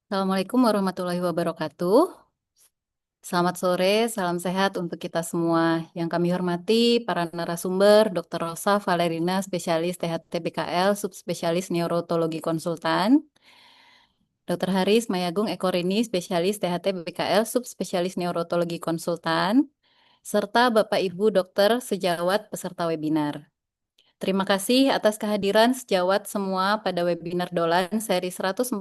Assalamualaikum warahmatullahi wabarakatuh. Selamat sore, salam sehat untuk kita semua. Yang kami hormati para narasumber, Dr. Rosa Valerina, spesialis THT BKL, subspesialis neurotologi konsultan. Dr. Haris Mayagung Ekorini, spesialis THT BKL, subspesialis neurotologi konsultan. Serta Bapak Ibu Dokter Sejawat peserta webinar. Terima kasih atas kehadiran sejawat semua pada webinar Dolan seri 141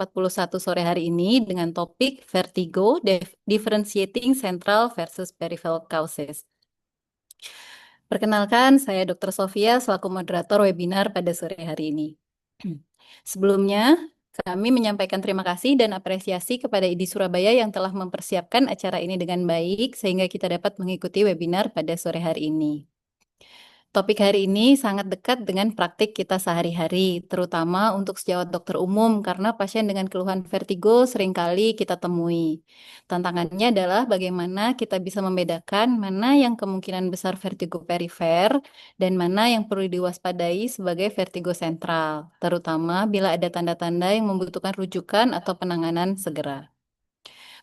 sore hari ini dengan topik Vertigo, Differentiating Central versus Peripheral Causes. Perkenalkan, saya Dr. Sofia selaku moderator webinar pada sore hari ini. Sebelumnya, kami menyampaikan terima kasih dan apresiasi kepada IDI Surabaya yang telah mempersiapkan acara ini dengan baik sehingga kita dapat mengikuti webinar pada sore hari ini. Topik hari ini sangat dekat dengan praktik kita sehari-hari, terutama untuk sejawat dokter umum karena pasien dengan keluhan vertigo seringkali kita temui. Tantangannya adalah bagaimana kita bisa membedakan mana yang kemungkinan besar vertigo perifer dan mana yang perlu diwaspadai sebagai vertigo sentral, terutama bila ada tanda-tanda yang membutuhkan rujukan atau penanganan segera.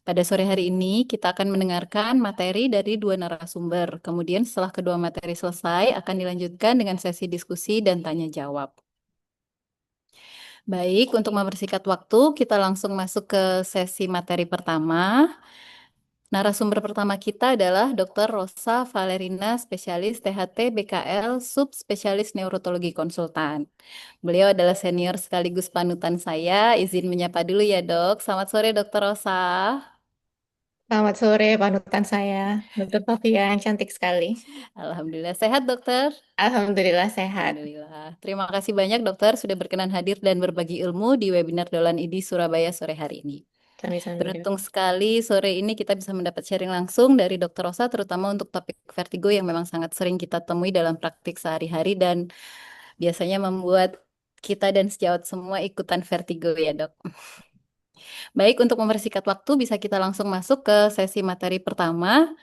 Pada sore hari ini, kita akan mendengarkan materi dari dua narasumber. Kemudian setelah kedua materi selesai, akan dilanjutkan dengan sesi diskusi dan tanya jawab. Baik, untuk mempersingkat waktu, kita langsung masuk ke sesi materi pertama. Narasumber pertama kita adalah Dr. Rosa Valerina, spesialis THT BKL, subspesialis neurotologi konsultan. Beliau adalah senior sekaligus panutan saya. Izin menyapa dulu ya, Dok. Selamat sore, Dr. Rosa. Selamat sore, panutan saya, Dr. Sofia, yang cantik sekali. Alhamdulillah sehat, dokter. Alhamdulillah sehat. Alhamdulillah. Terima kasih banyak, dokter, sudah berkenan hadir dan berbagi ilmu di webinar Dolan ID Surabaya sore hari ini. Sami-sami, Dok. Beruntung sekali sore ini kita bisa mendapat sharing langsung dari Dokter Rosa, terutama untuk topik vertigo yang memang sangat sering kita temui dalam praktik sehari-hari dan biasanya membuat kita dan sejawat semua ikutan vertigo ya, Dok. Baik, untuk mempersingkat waktu bisa kita langsung masuk ke sesi materi pertama.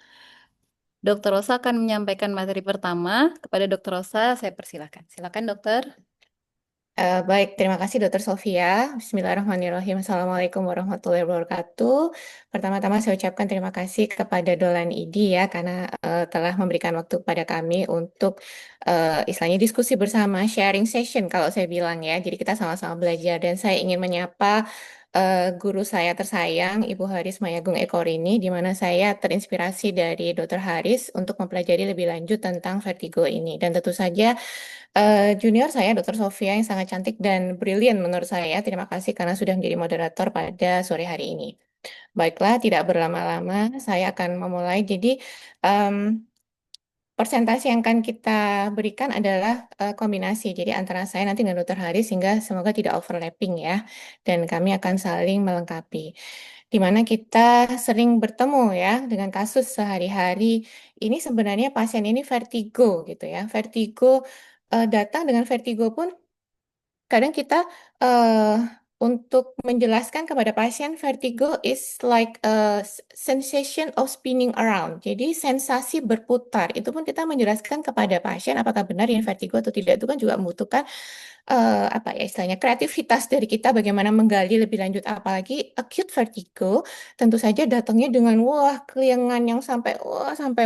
Dokter Rosa akan menyampaikan materi pertama. Kepada Dokter Rosa, saya persilakan. Silakan, dokter. Baik, terima kasih Dr. Sofia. Bismillahirrahmanirrahim. Assalamualaikum warahmatullahi wabarakatuh. Pertama-tama saya ucapkan terima kasih kepada Dolan ID ya, karena telah memberikan waktu kepada kami untuk istilahnya diskusi bersama, sharing session kalau saya bilang ya. Jadi kita sama-sama belajar dan saya ingin menyapa guru saya tersayang, Ibu Haris Mayagung Ekorini, di mana saya terinspirasi dari Dr. Haris untuk mempelajari lebih lanjut tentang vertigo ini. Dan tentu saja junior saya, Dr. Sofia, yang sangat cantik dan brilian menurut saya. Terima kasih karena sudah menjadi moderator pada sore hari ini. Baiklah, tidak berlama-lama, saya akan memulai. Jadi, em, presentasi yang akan kita berikan adalah kombinasi. Jadi, antara saya nanti dengan Dr. Haris, sehingga semoga tidak overlapping ya. Dan kami akan saling melengkapi. Di mana kita sering bertemu ya dengan kasus sehari-hari. Ini sebenarnya pasien ini vertigo gitu ya. Vertigo datang dengan vertigo pun kadang kita eh untuk menjelaskan kepada pasien vertigo is like a sensation of spinning around. Jadi sensasi berputar. Itu pun kita menjelaskan kepada pasien apakah benar ini vertigo atau tidak. Itu kan juga membutuhkan apa ya istilahnya kreativitas dari kita bagaimana menggali lebih lanjut, apalagi acute vertigo tentu saja datangnya dengan wah keliengan yang sampai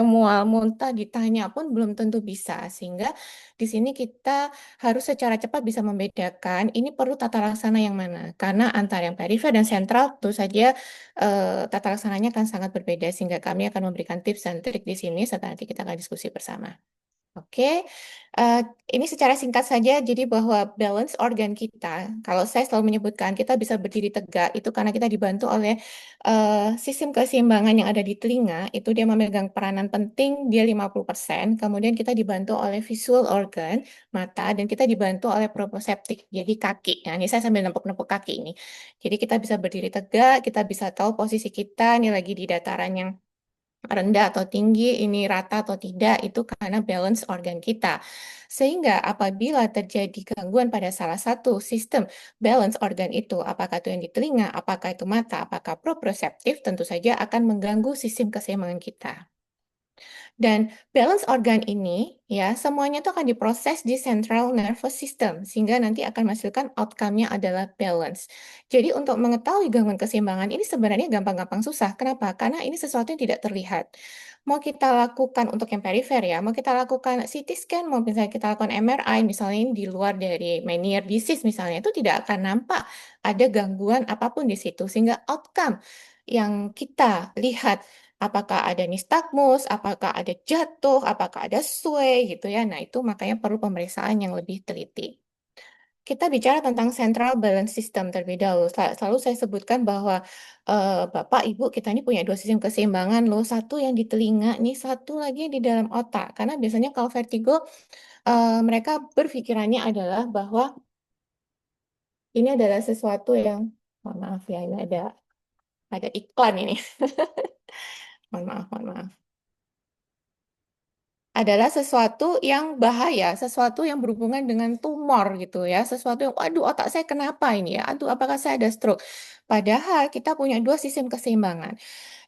mual muntah, ditanya pun belum tentu bisa, sehingga di sini kita harus secara cepat bisa membedakan ini perlu tata laksana yang mana, karena antara yang perifer dan sentral tentu saja tata laksananya akan sangat berbeda, sehingga kami akan memberikan tips dan trik di sini setelah nanti kita akan diskusi bersama. Oke, eh, ini secara singkat saja, jadi bahwa balance organ kita, kalau saya selalu menyebutkan kita bisa berdiri tegak, itu karena kita dibantu oleh sistem keseimbangan yang ada di telinga, itu dia memegang peranan penting, dia 50%, kemudian kita dibantu oleh visual organ, mata, dan kita dibantu oleh proprioceptik, jadi kaki. Nah, ini saya sambil nempuk-nempuk kaki ini. Jadi kita bisa berdiri tegak, kita bisa tahu posisi kita, ini lagi di dataran yang rendah atau tinggi, ini rata atau tidak, itu karena balance organ kita. Sehingga apabila terjadi gangguan pada salah satu sistem balance organ itu, apakah itu yang di telinga, apakah itu mata, apakah proprioceptif, tentu saja akan mengganggu sistem keseimbangan kita. Dan balance organ ini ya semuanya itu akan diproses di central nervous system sehingga nanti akan menghasilkan outcome-nya adalah balance. Jadi untuk mengetahui gangguan keseimbangan ini sebenarnya gampang-gampang susah. Kenapa? Karena ini sesuatu yang tidak terlihat. Mau kita lakukan untuk yang perifer ya, mau kita lakukan CT scan, mau misalnya kita lakukan MRI, misalnya ini di luar dari Meniere disease misalnya, itu tidak akan nampak ada gangguan apapun di situ. Sehingga outcome yang kita lihat apakah ada nistagmus, apakah ada jatuh, apakah ada sway gitu ya. Nah, itu makanya perlu pemeriksaan yang lebih teliti. Kita bicara tentang central balance system terlebih dahulu. Selalu saya sebutkan bahwa Bapak, Ibu, kita ini punya dua sistem keseimbangan loh. Satu yang di telinga, nih satu lagi yang di dalam otak. Karena biasanya kalau vertigo, mereka berpikirannya adalah bahwa ini adalah sesuatu yang, mohon maaf ya, ini ada iklan ini. Mohon maaf, mohon maaf. Adalah sesuatu yang bahaya, sesuatu yang berhubungan dengan tumor gitu ya, sesuatu yang, waduh otak saya kenapa ini ya, aduh apakah saya ada stroke. Padahal kita punya dua sistem keseimbangan.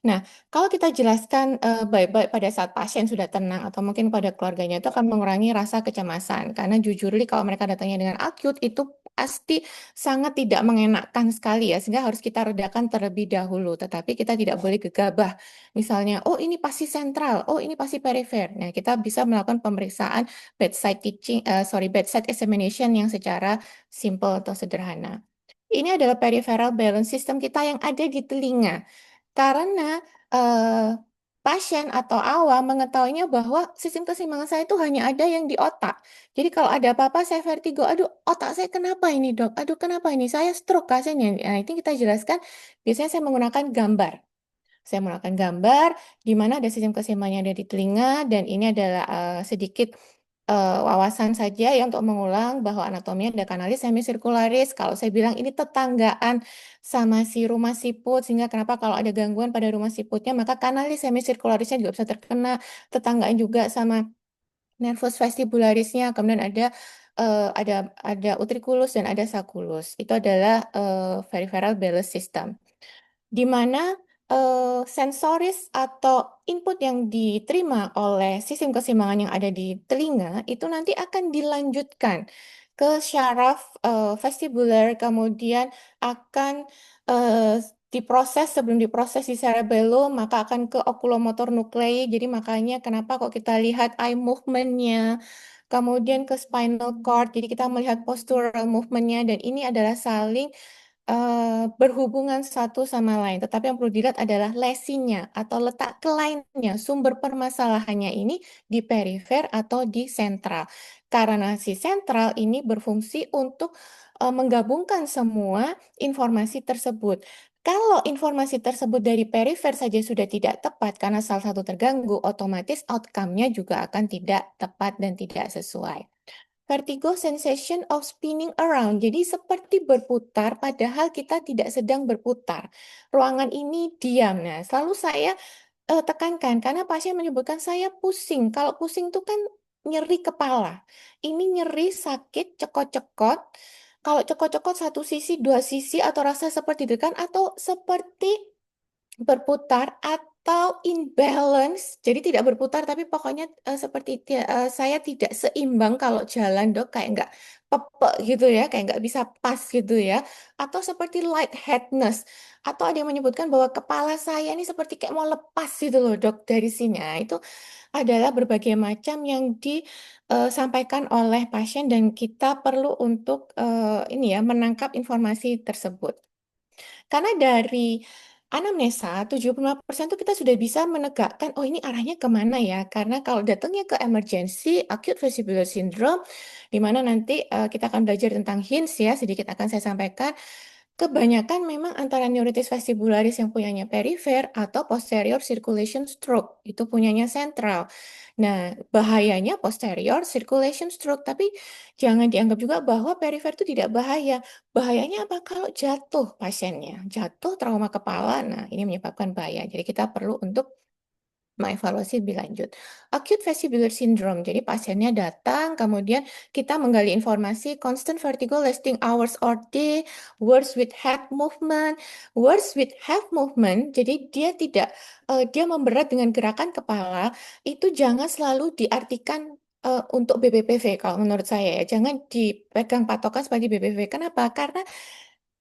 Nah, kalau kita jelaskan baik-baik pada saat pasien sudah tenang atau mungkin pada keluarganya itu akan mengurangi rasa kecemasan. Karena jujur kalau mereka datangnya dengan akut itu pasti sangat tidak mengenakkan sekali ya, sehingga harus kita redakan terlebih dahulu. Tetapi kita tidak boleh gegabah. Misalnya, oh ini pasti sentral, oh ini pasti perifer. Nah, kita bisa melakukan pemeriksaan bedside examination yang secara simple atau sederhana. Ini adalah peripheral balance system kita yang ada di telinga. Karena eh, pasien atau awam mengetahuinya bahwa sistem keseimbangan saya itu hanya ada yang di otak. Jadi kalau ada apa-apa saya vertigo, aduh otak saya kenapa ini dok? Aduh kenapa ini? Saya stroke kasihan. Nah itu kita jelaskan, biasanya saya menggunakan gambar. Saya menggunakan gambar di mana ada sistem keseimbangan yang ada di telinga dan ini adalah sedikit wawasan saja ya untuk mengulang bahwa anatomi ada kanalis semisirkularis. Kalau saya bilang ini tetanggaan sama si rumah siput sehingga kenapa kalau ada gangguan pada rumah siputnya maka kanalis semisirkularisnya juga bisa terkena, tetanggaan juga sama nervus vestibularisnya. Kemudian ada utriculus dan ada sulcus. Itu adalah peripheral balance system di mana sensoris atau input yang diterima oleh sistem keseimbangan yang ada di telinga itu nanti akan dilanjutkan ke syaraf vestibular, kemudian akan diproses sebelum diproses di cerebellum, maka akan ke oculomotor nuclei. Jadi makanya kenapa kok kita lihat eye movement-nya, kemudian ke spinal cord. Jadi kita melihat postural movement-nya dan ini adalah saling berhubungan satu sama lain. Tetapi yang perlu dilihat adalah lesinya atau letak kelainnya, sumber permasalahannya ini di perifer atau di sentral. Karena si sentral ini berfungsi untuk menggabungkan semua informasi tersebut. Kalau informasi tersebut dari perifer saja sudah tidak tepat karena salah satu terganggu, otomatis outcome-nya juga akan tidak tepat dan tidak sesuai. Vertigo sensation of spinning around. Jadi seperti berputar padahal kita tidak sedang berputar. Ruangan ini diam. Nah, selalu saya tekankan karena pasien menyebutkan saya pusing. Kalau pusing itu kan nyeri kepala. Ini nyeri sakit cekot-cekot. Kalau cekot-cekot satu sisi, dua sisi atau rasa seperti degan atau seperti berputar atau imbalance, jadi tidak berputar tapi pokoknya seperti saya tidak seimbang kalau jalan dok kayak nggak pepek gitu ya, kayak nggak bisa pas gitu ya, atau seperti lightheadedness, atau ada yang menyebutkan bahwa kepala saya ini seperti kayak mau lepas gitu loh dok dari sini. Nah, itu adalah berbagai macam yang disampaikan oleh pasien dan kita perlu untuk ini ya menangkap informasi tersebut. Karena dari anamnesa 75% itu kita sudah bisa menegakkan, oh ini arahnya kemana ya? Karena kalau datangnya ke emergency, acute vestibular syndrome, di mana nanti kita akan belajar tentang HINS ya, sedikit akan saya sampaikan. Kebanyakan memang antara neuritis vestibularis yang punyanya perifer atau posterior circulation stroke, itu punyanya sentral. Nah, bahayanya posterior circulation stroke, tapi jangan dianggap juga bahwa perifer itu tidak bahaya. Bahayanya apa kalau jatuh pasiennya? Jatuh trauma kepala, nah ini menyebabkan bahaya. Jadi kita perlu untuk mengevaluasi lebih lanjut. Acute vestibular syndrome. Jadi pasiennya datang, kemudian kita menggali informasi, constant vertigo lasting hours or day, worse with head movement. Worse with head movement, jadi dia memberat dengan gerakan kepala, itu jangan selalu diartikan untuk BPPV kalau menurut saya ya. Jangan dipegang patokan sebagai BPPV. Kenapa? Karena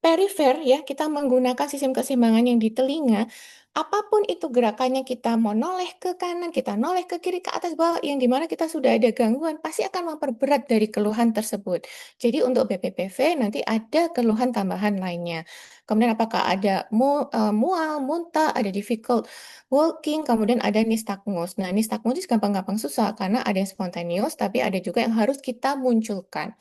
perifer ya, kita menggunakan sistem keseimbangan yang di telinga. Apapun itu gerakannya, kita mau noleh ke kanan, kita noleh ke kiri, ke atas, bawah, yang dimana kita sudah ada gangguan, pasti akan memperberat dari keluhan tersebut. Jadi untuk BPPV nanti ada keluhan tambahan lainnya. Kemudian apakah ada mual, muntah, ada difficult walking, kemudian ada nistagmus. Nah, nistagmus itu gampang-gampang susah karena ada yang spontaneous, tapi ada juga yang harus kita munculkan.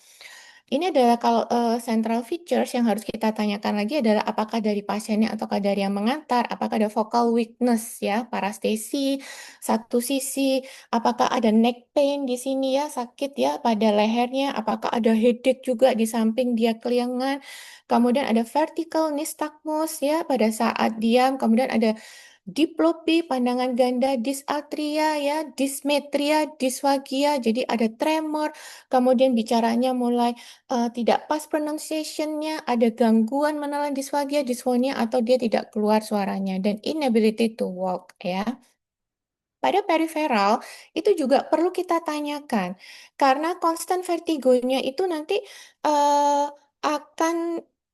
Ini adalah kalau central features yang harus kita tanyakan lagi adalah apakah dari pasiennya ataukah dari yang mengantar, apakah ada vocal weakness ya, parestesi satu sisi, apakah ada neck pain di sini ya, sakit ya pada lehernya, apakah ada headache juga di samping dia keliengan, kemudian ada vertical nystagmus ya pada saat diam, kemudian ada diplopi, pandangan ganda, dysarthria ya, dysmetria, dysfagia, jadi ada tremor, kemudian bicaranya mulai tidak pas pronunciation-nya, ada gangguan menelan disfagia, disfonia, atau dia tidak keluar suaranya, dan inability to walk ya. Pada periferal itu juga perlu kita tanyakan karena konstan vertigonya itu nanti eh, akan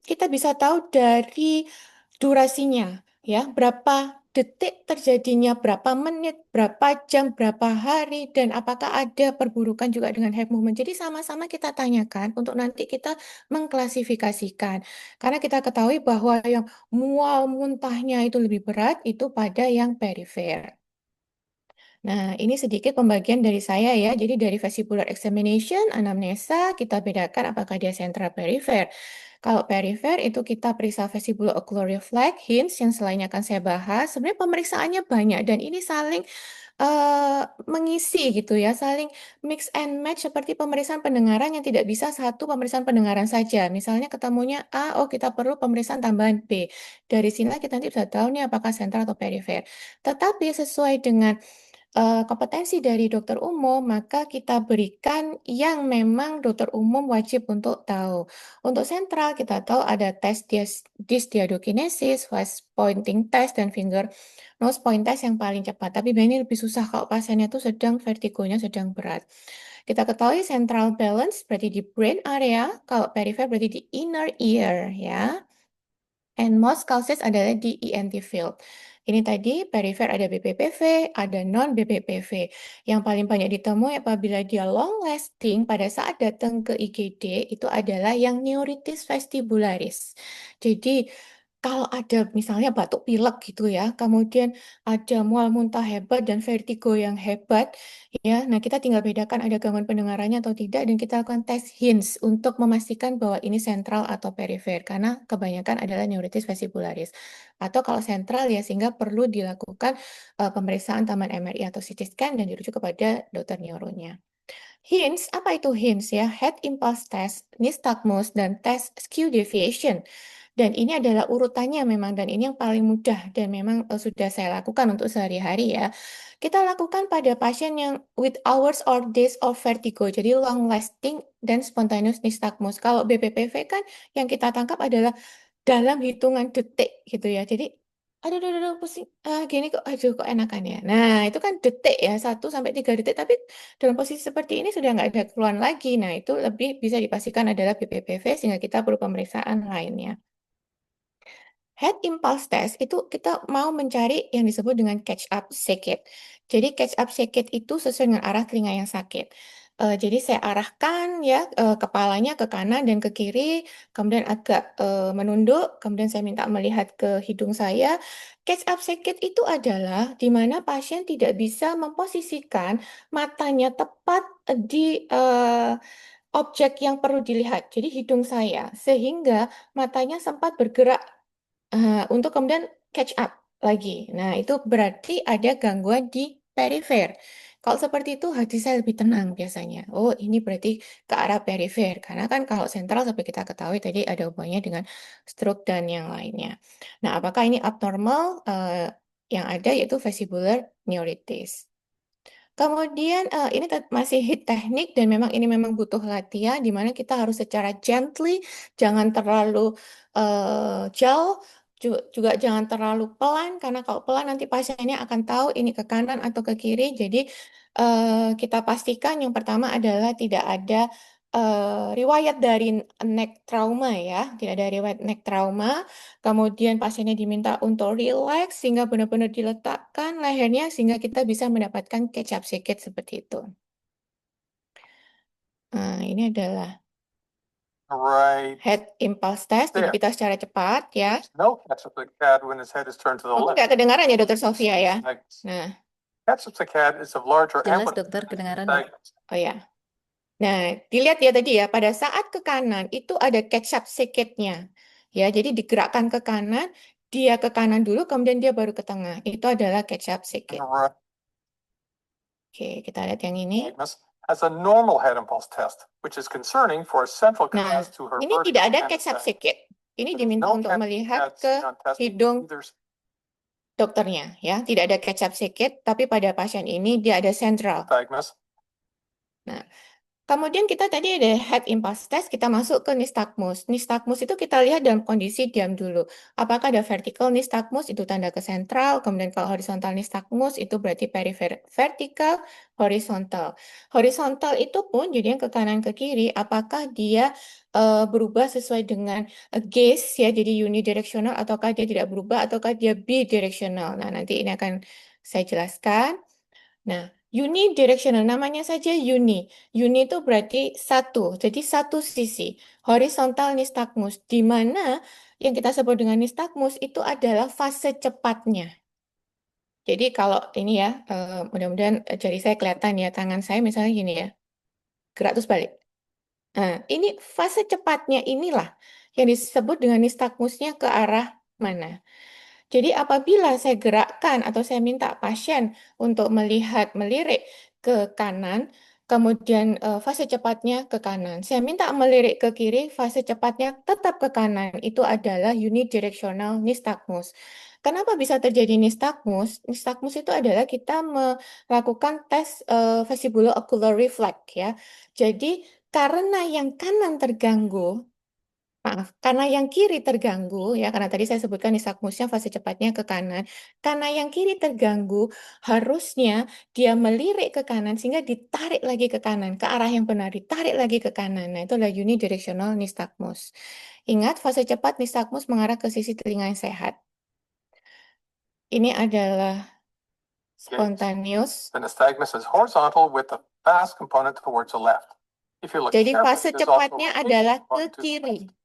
kita bisa tahu dari durasinya ya, berapa detik terjadinya, berapa menit, berapa jam, berapa hari, dan apakah ada perburukan juga dengan head movement. Jadi sama-sama kita tanyakan untuk nanti kita mengklasifikasikan. Karena kita ketahui bahwa yang mual muntahnya itu lebih berat itu pada yang perifer. Nah, ini sedikit pembagian dari saya ya. Jadi dari vestibular examination, anamnesa, kita bedakan apakah dia sentral perifer. Kalau perifer itu kita periksa vestibular ocular reflex, hints yang selainnya akan saya bahas. Sebenarnya pemeriksaannya banyak dan ini saling eh, mengisi gitu ya, saling mix and match seperti pemeriksaan pendengaran yang tidak bisa satu pemeriksaan pendengaran saja. Misalnya ketemunya A, oh kita perlu pemeriksaan tambahan B. Dari sini kita nanti bisa tahu nih apakah sentral atau perifer. Tetapi sesuai dengan kompetensi dari dokter umum, maka kita berikan yang memang dokter umum wajib untuk tahu. Untuk sentral, kita tahu ada tes dysdiadokinesis, fast pointing test, dan finger nose point test yang paling cepat. Tapi ini lebih susah kalau pasiennya itu sedang vertigonya sedang berat. Kita ketahui central balance berarti di brain area, kalau perifer berarti di inner ear ya. And most causes adalah di ENT field. Ini tadi perifer ada BPPV, ada non-BPPV. Yang paling banyak ditemui apabila dia long lasting pada saat datang ke IGD itu adalah yang neuritis vestibularis. Jadi kalau ada misalnya batuk pilek gitu ya, kemudian ada mual muntah hebat dan vertigo yang hebat, ya, nah kita tinggal bedakan ada gangguan pendengarannya atau tidak, dan kita lakukan tes HINS untuk memastikan bahwa ini sentral atau perifer, karena kebanyakan adalah neuritis vestibularis. Atau kalau sentral ya, sehingga perlu dilakukan pemeriksaan taman MRI atau CT scan dan dirujuk kepada dokter neuronya. HINS, apa itu HINS ya? Head Impulse Test, Nystagmus, dan tes Skew Deviation. Dan ini adalah urutannya memang, dan ini yang paling mudah dan memang sudah saya lakukan untuk sehari-hari ya. Kita lakukan pada pasien yang with hours or days of vertigo, jadi long lasting dan spontaneous nystagmus. Kalau BPPV kan yang kita tangkap adalah dalam hitungan detik gitu ya. Jadi aduh, pusing, gini kok, aduh kok enakan ya. Nah, itu kan detik ya, 1 sampai 3 detik, tapi dalam posisi seperti ini sudah nggak ada keluhan lagi. Nah, itu lebih bisa dipastikan adalah BPPV sehingga kita perlu pemeriksaan lainnya. Head impulse test itu kita mau mencari yang disebut dengan catch up circuit. Jadi catch up circuit itu sesuai dengan arah telinga yang sakit. Jadi saya arahkan ya kepalanya ke kanan dan ke kiri, kemudian agak menunduk, kemudian saya minta melihat ke hidung saya. Catch up circuit itu adalah di mana pasien tidak bisa memposisikan matanya tepat di objek yang perlu dilihat. Jadi hidung saya, sehingga matanya sempat bergerak untuk kemudian catch up lagi. Nah, itu berarti ada gangguan di perifer. Kalau seperti itu, hati saya lebih tenang biasanya. Oh, ini berarti ke arah perifer. Karena kan kalau sentral sampai kita ketahui tadi ada hubungannya dengan stroke dan yang lainnya. Nah, apakah ini abnormal? yang ada yaitu vestibular neuritis. Kemudian ini masih hit teknik dan memang ini memang butuh latihan di mana kita harus secara gently, jangan terlalu jauh, juga jangan terlalu pelan karena kalau pelan nanti pasiennya akan tahu ini ke kanan atau ke kiri. Jadi kita pastikan yang pertama adalah tidak ada riwayat dari neck trauma ya, tidak ada riwayat neck trauma. Kemudian pasiennya diminta untuk relax sehingga benar-benar diletakkan lehernya sehingga kita bisa mendapatkan catch-up sedikit seperti itu. Nah, ini adalah Right head impulse test. Jadi there. kita secara cepat ya. There's no catch-up when his head is turned to the Aku left. nggak kedengaran ya, Dokter Sofia ya. Like, Nah, catch-up is of larger Jelas amplitude dokter, kedengaran. segments. oh ya. Nah, dilihat ya tadi ya, pada saat ke kanan itu ada catch-up sedikitnya. Ya, jadi digerakkan ke kanan, dia ke kanan dulu, kemudian dia baru ke tengah. Itu adalah catch-up sedikit. Right. Oke, kita lihat yang ini. Has a normal head impulse test, which is concerning for a central Nah, cause to her ini vertigo tidak ada and catch-up aesthetic. sedikit. Ini There's diminta no untuk catch-up melihat seen ke on testing hidung either dokternya ya. Tidak ada catch-up sedikit, tapi pada pasien ini dia ada central. nystagmus. Nah, kemudian kita tadi ada head impulse test, kita masuk ke nystagmus. Nystagmus itu kita lihat dalam kondisi diam dulu. Apakah ada vertical nystagmus, itu tanda ke sentral. Kemudian kalau horizontal nystagmus, itu berarti vertical, horizontal. Horizontal itu pun jadi yang ke kanan ke kiri, apakah dia berubah sesuai dengan gaze, ya, jadi unidirectional, ataukah dia tidak berubah, ataukah dia bidirectional. Nah, nanti ini akan saya jelaskan. Nah, unidirectional namanya saja uni. Uni itu berarti satu, jadi satu sisi. Horizontal nystagmus, di mana yang kita sebut dengan nystagmus itu adalah fase cepatnya. Jadi kalau ini ya, mudah-mudahan jari saya kelihatan ya, tangan saya misalnya gini ya, gerak terus balik. Nah, ini fase cepatnya inilah yang disebut dengan nystagmusnya ke arah mana. Jadi apabila saya gerakkan atau saya minta pasien untuk melirik ke kanan, kemudian fase cepatnya ke kanan. Saya minta melirik ke kiri, fase cepatnya tetap ke kanan. Itu adalah unidirectional nystagmus. Kenapa bisa terjadi nystagmus? Nystagmus itu adalah kita melakukan tes vestibulo-ocular reflex ya. Jadi karena yang kanan terganggu, maaf, karena yang kiri terganggu, ya, karena tadi saya sebutkan nistagmusnya fase cepatnya ke kanan. Karena yang kiri terganggu, harusnya dia melirik ke kanan sehingga ditarik lagi ke kanan, ke arah yang benar, ditarik lagi ke kanan. Nah, itu adalah unidirectional nystagmus. Ingat, fase cepat nystagmus mengarah ke sisi telinga yang sehat. Ini adalah spontaneous. The nystagmus is horizontal with the fast component towards the left. If you look Jadi carefully, fase there's also cepatnya a adalah ke button to the kiri. left.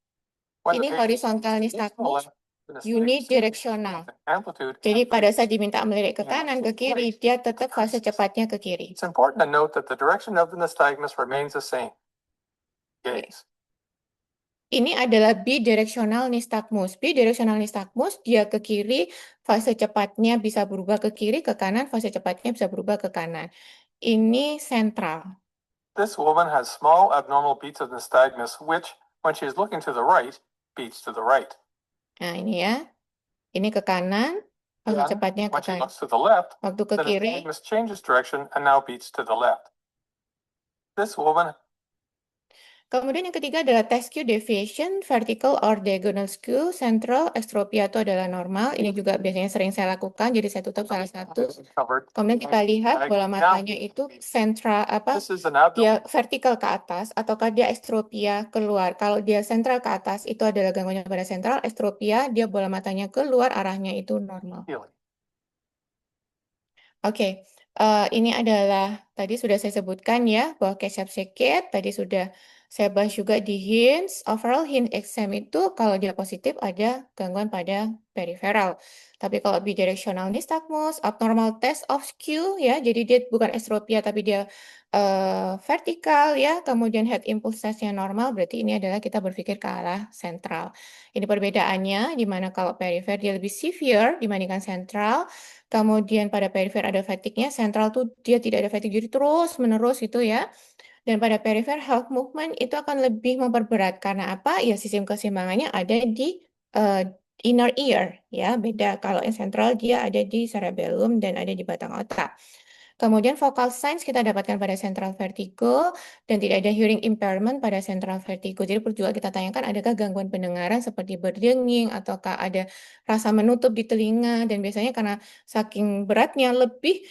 When the Ini patient horizontal is to the nystagmus, left, the nystagmus unidirectional. amplitude Jadi and pada saat diminta melirik ke kanan, ke kiri, dia tetap fase cepatnya ke kiri. it's important to note that the direction of the nystagmus remains the same. Gaze. Ini adalah bidirectional nystagmus. Bidirectional nystagmus, dia ke kiri, fase cepatnya bisa berubah ke kiri, ke kanan, fase cepatnya bisa berubah ke kanan. Ini sentral. This woman has small abnormal beats of nystagmus, which, when she is looking to the right, beats to the right. Nah, ini ya. Ini ke kanan, fase Then, cepatnya ke when she kanan. looks to the left, Waktu ke the kiri, nystagmus changes direction and now beats to the left. This woman kemudian yang ketiga adalah test skew deviation, vertical or diagonal skew, central, extropia itu adalah normal. Ini juga biasanya sering saya lakukan, jadi saya tutup salah satu. covered. Kemudian kita lihat bola matanya itu central apa? This is an abdomen. Dia vertikal ke atas ataukah dia extropia keluar. Kalau dia sentral ke atas itu adalah gangguannya pada sentral, extropia dia bola matanya keluar arahnya itu normal. Oke, ini adalah tadi sudah saya sebutkan ya bahwa catch-up sedikit tadi sudah saya bahas juga di HINS. Overall HINS exam itu kalau dia positif ada gangguan pada peripheral. Tapi kalau bidirectional nystagmus, abnormal test of skew ya, jadi dia bukan estropia tapi dia vertikal ya, kemudian head impulse testnya normal, berarti ini adalah kita berpikir ke arah sentral. Ini perbedaannya di mana kalau perifer dia lebih severe dibandingkan sentral. Kemudian pada perifer ada fatigue-nya, sentral tuh dia tidak ada fatigue, jadi terus menerus itu ya. Dan pada perifer half movement itu akan lebih memperberat karena apa? Ya sistem keseimbangannya ada di inner ear, ya, beda. Kalau yang sentral dia ada di cerebellum dan ada di batang otak. Kemudian vocal signs kita dapatkan pada central vertigo dan tidak ada hearing impairment pada central vertigo. Jadi perlu juga kita tanyakan adakah gangguan pendengaran seperti berdenging ataukah ada rasa menutup di telinga dan biasanya karena saking beratnya lebih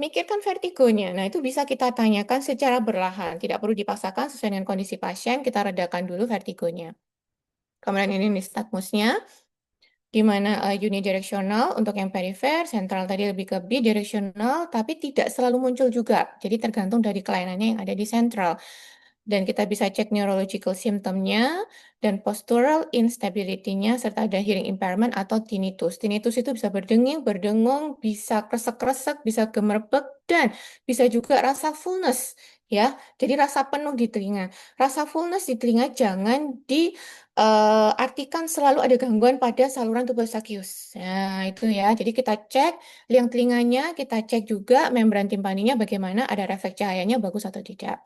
mikirkan vertigonya. Nah, itu bisa kita tanyakan secara berlahan, tidak perlu dipaksakan sesuai dengan kondisi pasien, kita redakan dulu vertigonya. Kemudian ini nistagmusnya di mana unidirectional untuk yang perifer, sentral tadi lebih ke bidirectional, tapi tidak selalu muncul juga. Jadi tergantung dari kelainannya yang ada di sentral. Dan kita bisa cek neurological symptomnya dan postural instability-nya serta ada hearing impairment atau tinnitus. Tinnitus itu bisa berdenging, berdengung, bisa kresek-kresek, bisa gemerbek, dan bisa juga rasa fullness. Ya, jadi rasa penuh di telinga. Rasa fullness di telinga jangan artikan selalu ada gangguan pada saluran tuberosius. Nah, itu ya. Jadi kita cek liang telinganya, kita cek juga membran timpaninya bagaimana, ada refleks cahayanya bagus atau tidak.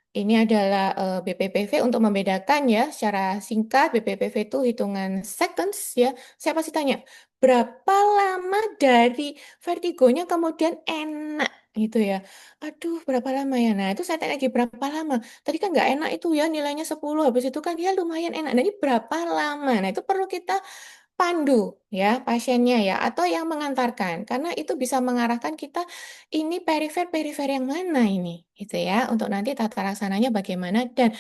Ini adalah BPPV untuk membedakan ya secara singkat. BPPV itu hitungan seconds ya. Saya pasti tanya, berapa lama dari vertigonya kemudian enak gitu ya. Aduh, berapa lama ya? Nah, itu saya tanya lagi berapa lama. Tadi kan nggak enak itu ya nilainya 10, habis itu kan ya lumayan enak. Nah, ini berapa lama? Nah, itu perlu kita pandu ya pasiennya ya atau yang mengantarkan karena itu bisa mengarahkan kita ini perifer yang mana ini gitu ya untuk nanti tata laksananya bagaimana dan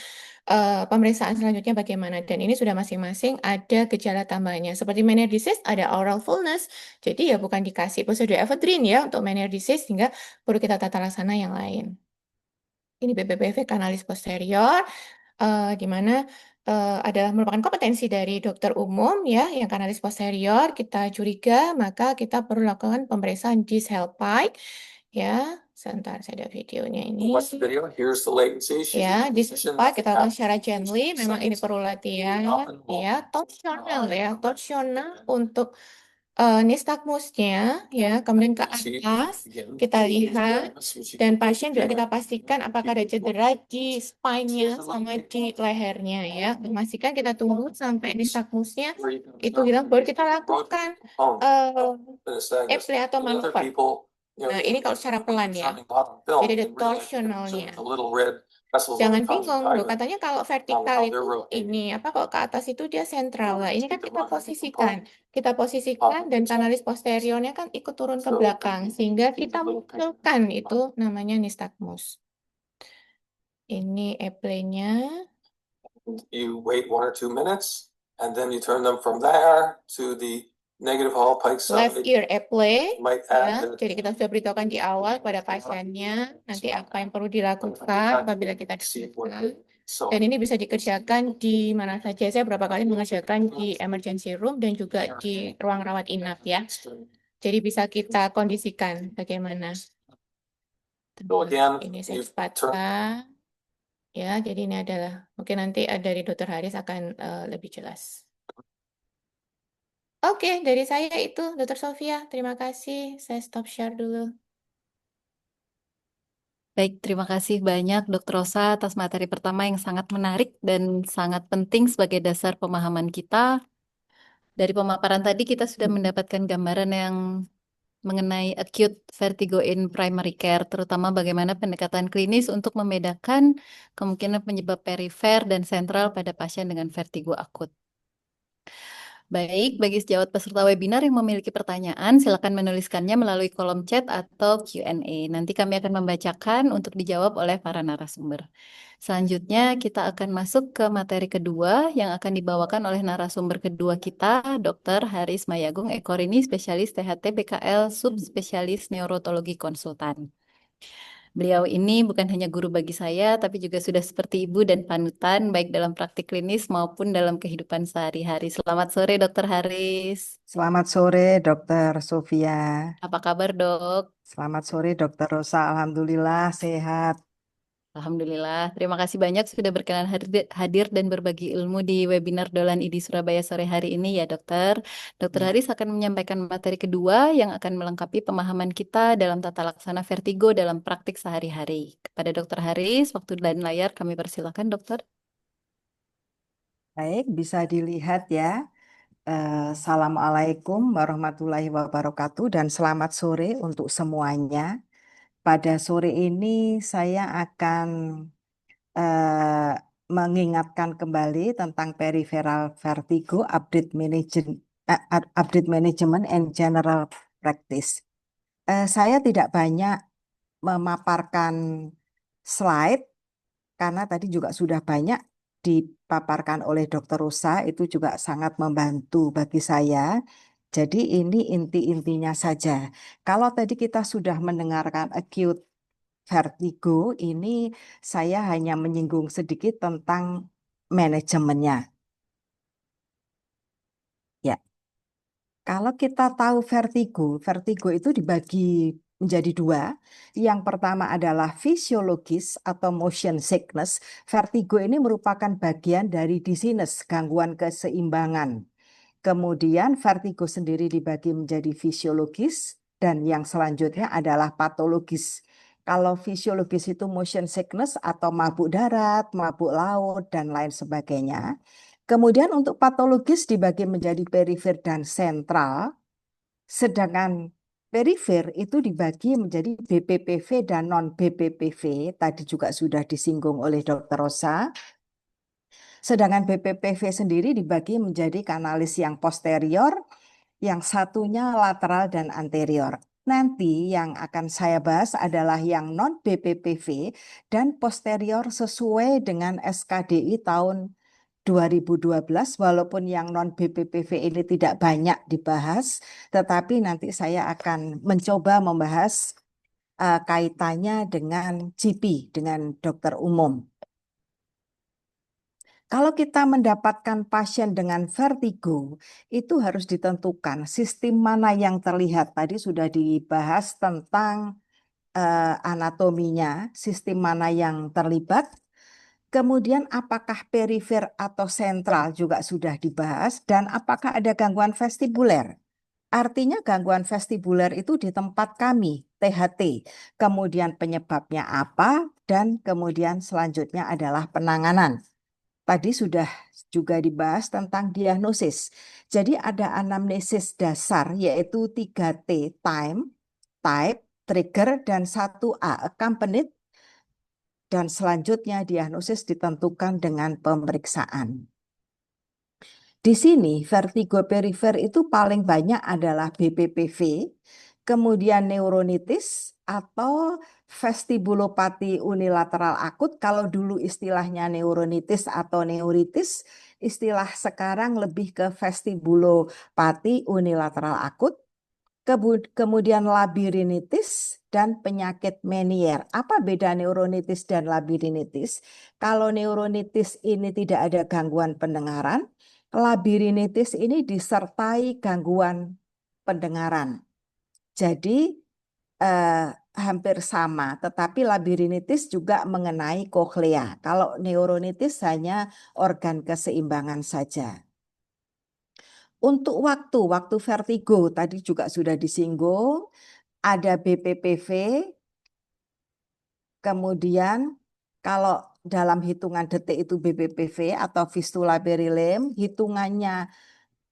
pemeriksaan selanjutnya bagaimana dan ini sudah masing-masing ada gejala tambahannya seperti Meniere's disease ada oral fullness jadi ya bukan dikasih prosedur ephedrine ya untuk Meniere's disease sehingga perlu kita tata laksana yang lain. Ini BPPV kanalis posterior di mana adalah merupakan kompetensi dari dokter umum ya yang kanalis posterior kita curiga maka kita perlu lakukan pemeriksaan dyshellpike ya sebentar saya ada videonya ini Watch the video. Here's the latency. She's ya in position. dyshellpike kita lakukan secara gently memang ini perlu latihan ya torsional untuk nistagmusnya ya kemudian ke atas kita lihat dan pasien juga kita pastikan apakah ada cedera di spine-nya sama di lehernya ya. Pastikan kita tunggu sampai nistagmusnya itu hilang baru kita lakukan eple atau manuver. Nah, ini kalau secara pelan ya. Jadi ada torsionalnya. Jangan bingung loh, katanya kalau vertikal itu ini apa kalau ke atas itu dia sentral. Nah, ini kan kita posisikan dan kanalis posteriornya kan ikut turun ke belakang sehingga kita munculkan itu namanya nistagmus. Ini eplenya. You wait 1 or 2 minutes, and then you turn them from there to the negative Hall pike Left side. ear eple. Might Ya, add the jadi kita sudah beritahukan di awal pada pasiennya nanti apa yang perlu dilakukan apabila kita diperiksa. so Dan ini bisa dikerjakan di mana saja. Saya berapa kali mengerjakan di emergency room dan juga di ruang rawat inap ya. Jadi bisa kita kondisikan bagaimana. So again, Ini saya you cepatkan. Ya, jadi ini adalah mungkin nanti dari Dokter Haris akan lebih jelas. Oke, dari saya itu Dokter Sofia. Terima kasih. Saya stop share dulu. Baik, terima kasih banyak Dr. Rosa atas materi pertama yang sangat menarik dan sangat penting sebagai dasar pemahaman kita. Dari pemaparan tadi kita sudah mendapatkan gambaran yang mengenai acute vertigo in primary care, terutama bagaimana pendekatan klinis untuk membedakan kemungkinan penyebab perifer dan sentral pada pasien dengan vertigo akut. Baik, bagi sejawat peserta webinar yang memiliki pertanyaan, silakan menuliskannya melalui kolom chat atau Q&A. Nanti kami akan membacakan untuk dijawab oleh para narasumber. Selanjutnya, kita akan masuk ke materi kedua yang akan dibawakan oleh narasumber kedua kita, Dr. Haris Mayagung Ekorini, spesialis THT BKL, subspesialis neurotologi konsultan. Beliau ini bukan hanya guru bagi saya, tapi juga sudah seperti ibu dan panutan, baik dalam praktik klinis maupun dalam kehidupan sehari-hari. Selamat sore, Dokter Haris. Selamat sore, Dokter Sofia. Apa kabar, Dok? Selamat sore, Dokter Rosa. Alhamdulillah sehat. Alhamdulillah. Terima kasih banyak sudah berkenan hadir dan berbagi ilmu di webinar Dolan ID Surabaya sore hari ini ya, Dokter. Dokter Haris akan menyampaikan materi kedua yang akan melengkapi pemahaman kita dalam tata laksana vertigo dalam praktik sehari-hari. Kepada Dokter Haris, waktu dan layar kami persilakan, Dokter. Baik, bisa dilihat ya Assalamualaikum warahmatullahi wabarakatuh dan selamat sore untuk semuanya. Pada sore ini saya akan eh, mengingatkan kembali tentang peripheral vertigo, update management and general practice. Saya tidak banyak memaparkan slide karena tadi juga sudah banyak dipaparkan oleh Dr. Rosa, itu juga sangat membantu bagi saya. Jadi ini inti-intinya saja. Kalau tadi kita sudah mendengarkan acute vertigo, ini saya hanya menyinggung sedikit tentang manajemennya. Ya, kalau kita tahu vertigo itu dibagi menjadi dua. Yang pertama adalah fisiologis atau motion sickness. Vertigo ini merupakan bagian dari dizziness, gangguan keseimbangan. Kemudian vertigo sendiri dibagi menjadi fisiologis dan yang selanjutnya adalah patologis. Kalau fisiologis itu motion sickness atau mabuk darat, mabuk laut, dan lain sebagainya. Kemudian untuk patologis dibagi menjadi perifer dan sentral, sedangkan perifer itu dibagi menjadi BPPV dan non-BPPV, tadi juga sudah disinggung oleh Dr. Rosa. Sedangkan BPPV sendiri dibagi menjadi kanalis yang posterior, yang satunya lateral dan anterior. Nanti yang akan saya bahas adalah yang non-BPPV dan posterior sesuai dengan SKDI tahun 2012, walaupun yang non-BPPV ini tidak banyak dibahas, tetapi nanti saya akan mencoba membahas kaitannya dengan GP, dengan dokter umum. Kalau kita mendapatkan pasien dengan vertigo, itu harus ditentukan sistem mana yang terlihat. Tadi sudah dibahas tentang anatominya, sistem mana yang terlibat. Kemudian apakah perifer atau sentral juga sudah dibahas, dan apakah ada gangguan vestibuler. Artinya gangguan vestibuler itu di tempat kami, THT. Kemudian penyebabnya apa, dan kemudian selanjutnya adalah penanganan. Tadi sudah juga dibahas tentang diagnosis. Jadi ada anamnesis dasar yaitu 3T, time, type, trigger, dan 1A, accompanied, dan selanjutnya diagnosis ditentukan dengan pemeriksaan. Di sini vertigo perifer itu paling banyak adalah BPPV, kemudian neuronitis atau vestibulopati unilateral akut. Kalau dulu istilahnya neuronitis atau neuritis, istilah sekarang lebih ke vestibulopati unilateral akut. Kemudian labirinitis dan penyakit Meniere. Apa beda neuronitis dan labirinitis? Kalau neuronitis ini tidak ada gangguan pendengaran, labirinitis ini disertai gangguan pendengaran. Jadi hampir sama, tetapi labirinitis juga mengenai koklea. Kalau neuronitis hanya organ keseimbangan saja. Untuk waktu vertigo tadi juga sudah disinggung, ada BPPV, kemudian kalau dalam hitungan detik itu BPPV atau fistula perilim, hitungannya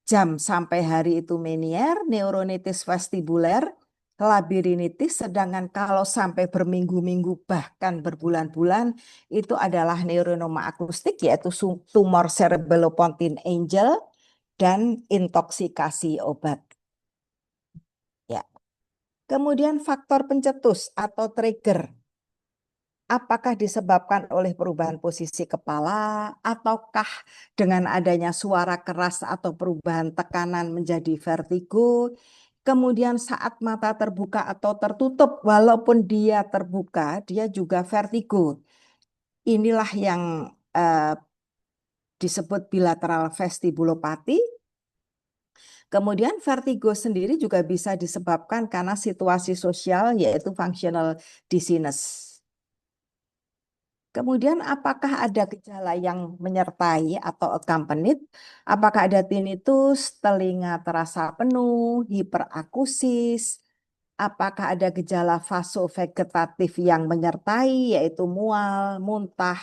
jam sampai hari itu Meniere, neuronitis vestibuler, labirinitis, sedangkan kalau sampai berminggu-minggu bahkan berbulan-bulan itu adalah neuronoma akustik yaitu tumor cerebellopontine angel dan intoksikasi obat. Ya. Kemudian faktor pencetus atau trigger. Apakah disebabkan oleh perubahan posisi kepala ataukah dengan adanya suara keras atau perubahan tekanan menjadi vertigo? Kemudian saat mata terbuka atau tertutup, walaupun dia terbuka, dia juga vertigo. Inilah yang disebut bilateral vestibulopati. Kemudian vertigo sendiri juga bisa disebabkan karena situasi sosial yaitu functional dizziness. Kemudian apakah ada gejala yang menyertai atau accompanied? Apakah ada tinnitus, telinga terasa penuh, hiperakusis? Apakah ada gejala vasovegetatif yang menyertai yaitu mual, muntah?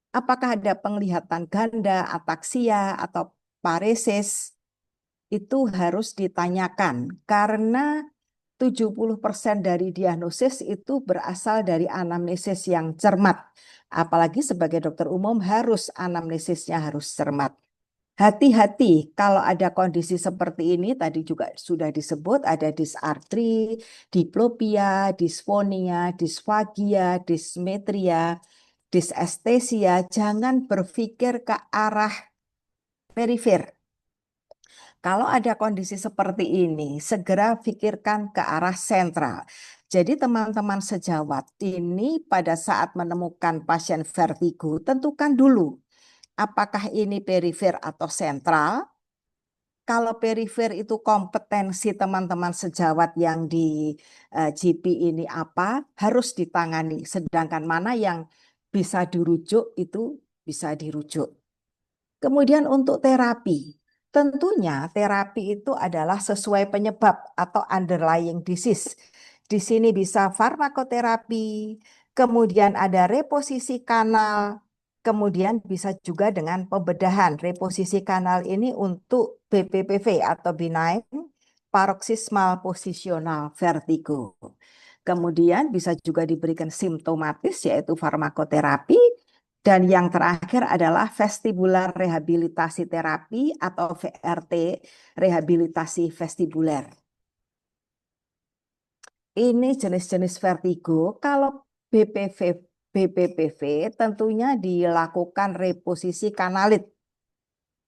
Apakah ada penglihatan ganda, ataksia, atau paresis? itu harus ditanyakan karena 70% dari diagnosis itu berasal dari anamnesis yang cermat. Apalagi sebagai dokter umum harus anamnesisnya harus cermat. Hati-hati kalau ada kondisi seperti ini, tadi juga sudah disebut ada dysarthri, diplopia, disfonia, disfagia, dysmetria, dysestesia. Jangan berpikir ke arah perifer. Kalau ada kondisi seperti ini, segera pikirkan ke arah sentral. Jadi teman-teman sejawat ini pada saat menemukan pasien vertigo, tentukan dulu apakah ini perifer atau sentral. Kalau perifer itu kompetensi teman-teman sejawat yang di GP ini apa, harus ditangani. Sedangkan mana yang bisa dirujuk itu bisa dirujuk. Kemudian untuk terapi, tentunya terapi itu adalah sesuai penyebab atau underlying disease. Di sini bisa farmakoterapi, kemudian ada reposisi kanal, kemudian bisa juga dengan pembedahan. Reposisi kanal ini untuk BPPV atau benign paroxysmal positional vertigo. Kemudian bisa juga diberikan simptomatis yaitu farmakoterapi. Dan yang terakhir adalah vestibular rehabilitasi terapi atau VRT, rehabilitasi vestibuler. Ini jenis-jenis vertigo. Kalau BPPV tentunya dilakukan reposisi kanalit.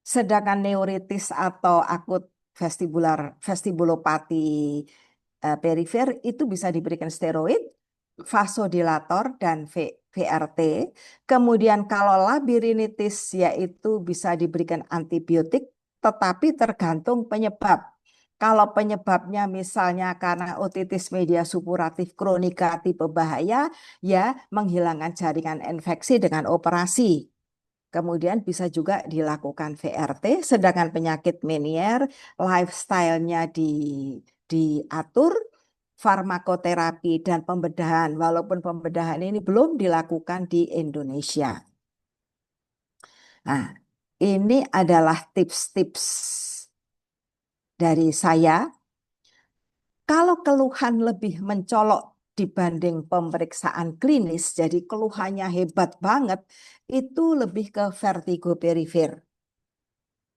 Sedangkan neuritis atau akut vestibulopati perifer itu bisa diberikan steroid, vasodilator dan VRT. Kemudian kalau labirinitis yaitu bisa diberikan antibiotik, tetapi tergantung penyebab. Kalau penyebabnya misalnya karena otitis media supuratif kronika tipe bahaya, ya menghilangkan jaringan infeksi dengan operasi. Kemudian bisa juga dilakukan VRT, sedangkan penyakit Meniere, lifestyle-nya diatur, farmakoterapi dan pembedahan, walaupun pembedahan ini belum dilakukan di Indonesia. Nah, ini adalah tips-tips dari saya. Kalau keluhan lebih mencolok dibanding pemeriksaan klinis, jadi keluhannya hebat banget, itu lebih ke vertigo perifer.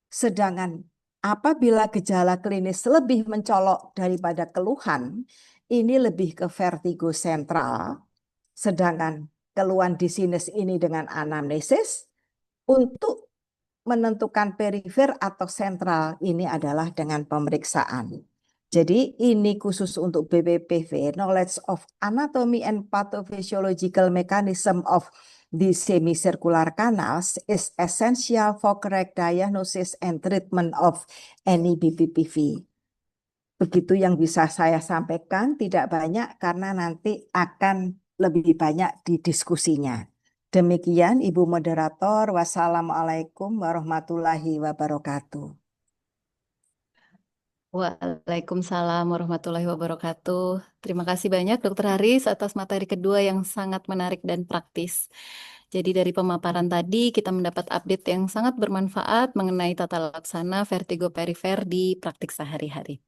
Sedangkan apabila gejala klinis lebih mencolok daripada keluhan, ini lebih ke vertigo sentral. Sedangkan keluhan di sinus ini dengan anamnesis, untuk menentukan perifer atau sentral ini adalah dengan pemeriksaan. Jadi ini khusus untuk BPPV, knowledge of anatomy and pathophysiological mechanism of the semicircular canals is essential for correct diagnosis and treatment of any BPPV. Begitu yang bisa saya sampaikan, tidak banyak karena nanti akan lebih banyak di diskusinya. Demikian Ibu Moderator, wassalamualaikum warahmatullahi wabarakatuh. Waalaikumsalam warahmatullahi wabarakatuh. Terima kasih banyak Dr. Haris atas materi kedua yang sangat menarik dan praktis. Jadi dari pemaparan tadi kita mendapat update yang sangat bermanfaat mengenai tata laksana vertigo perifer di praktik sehari-hari.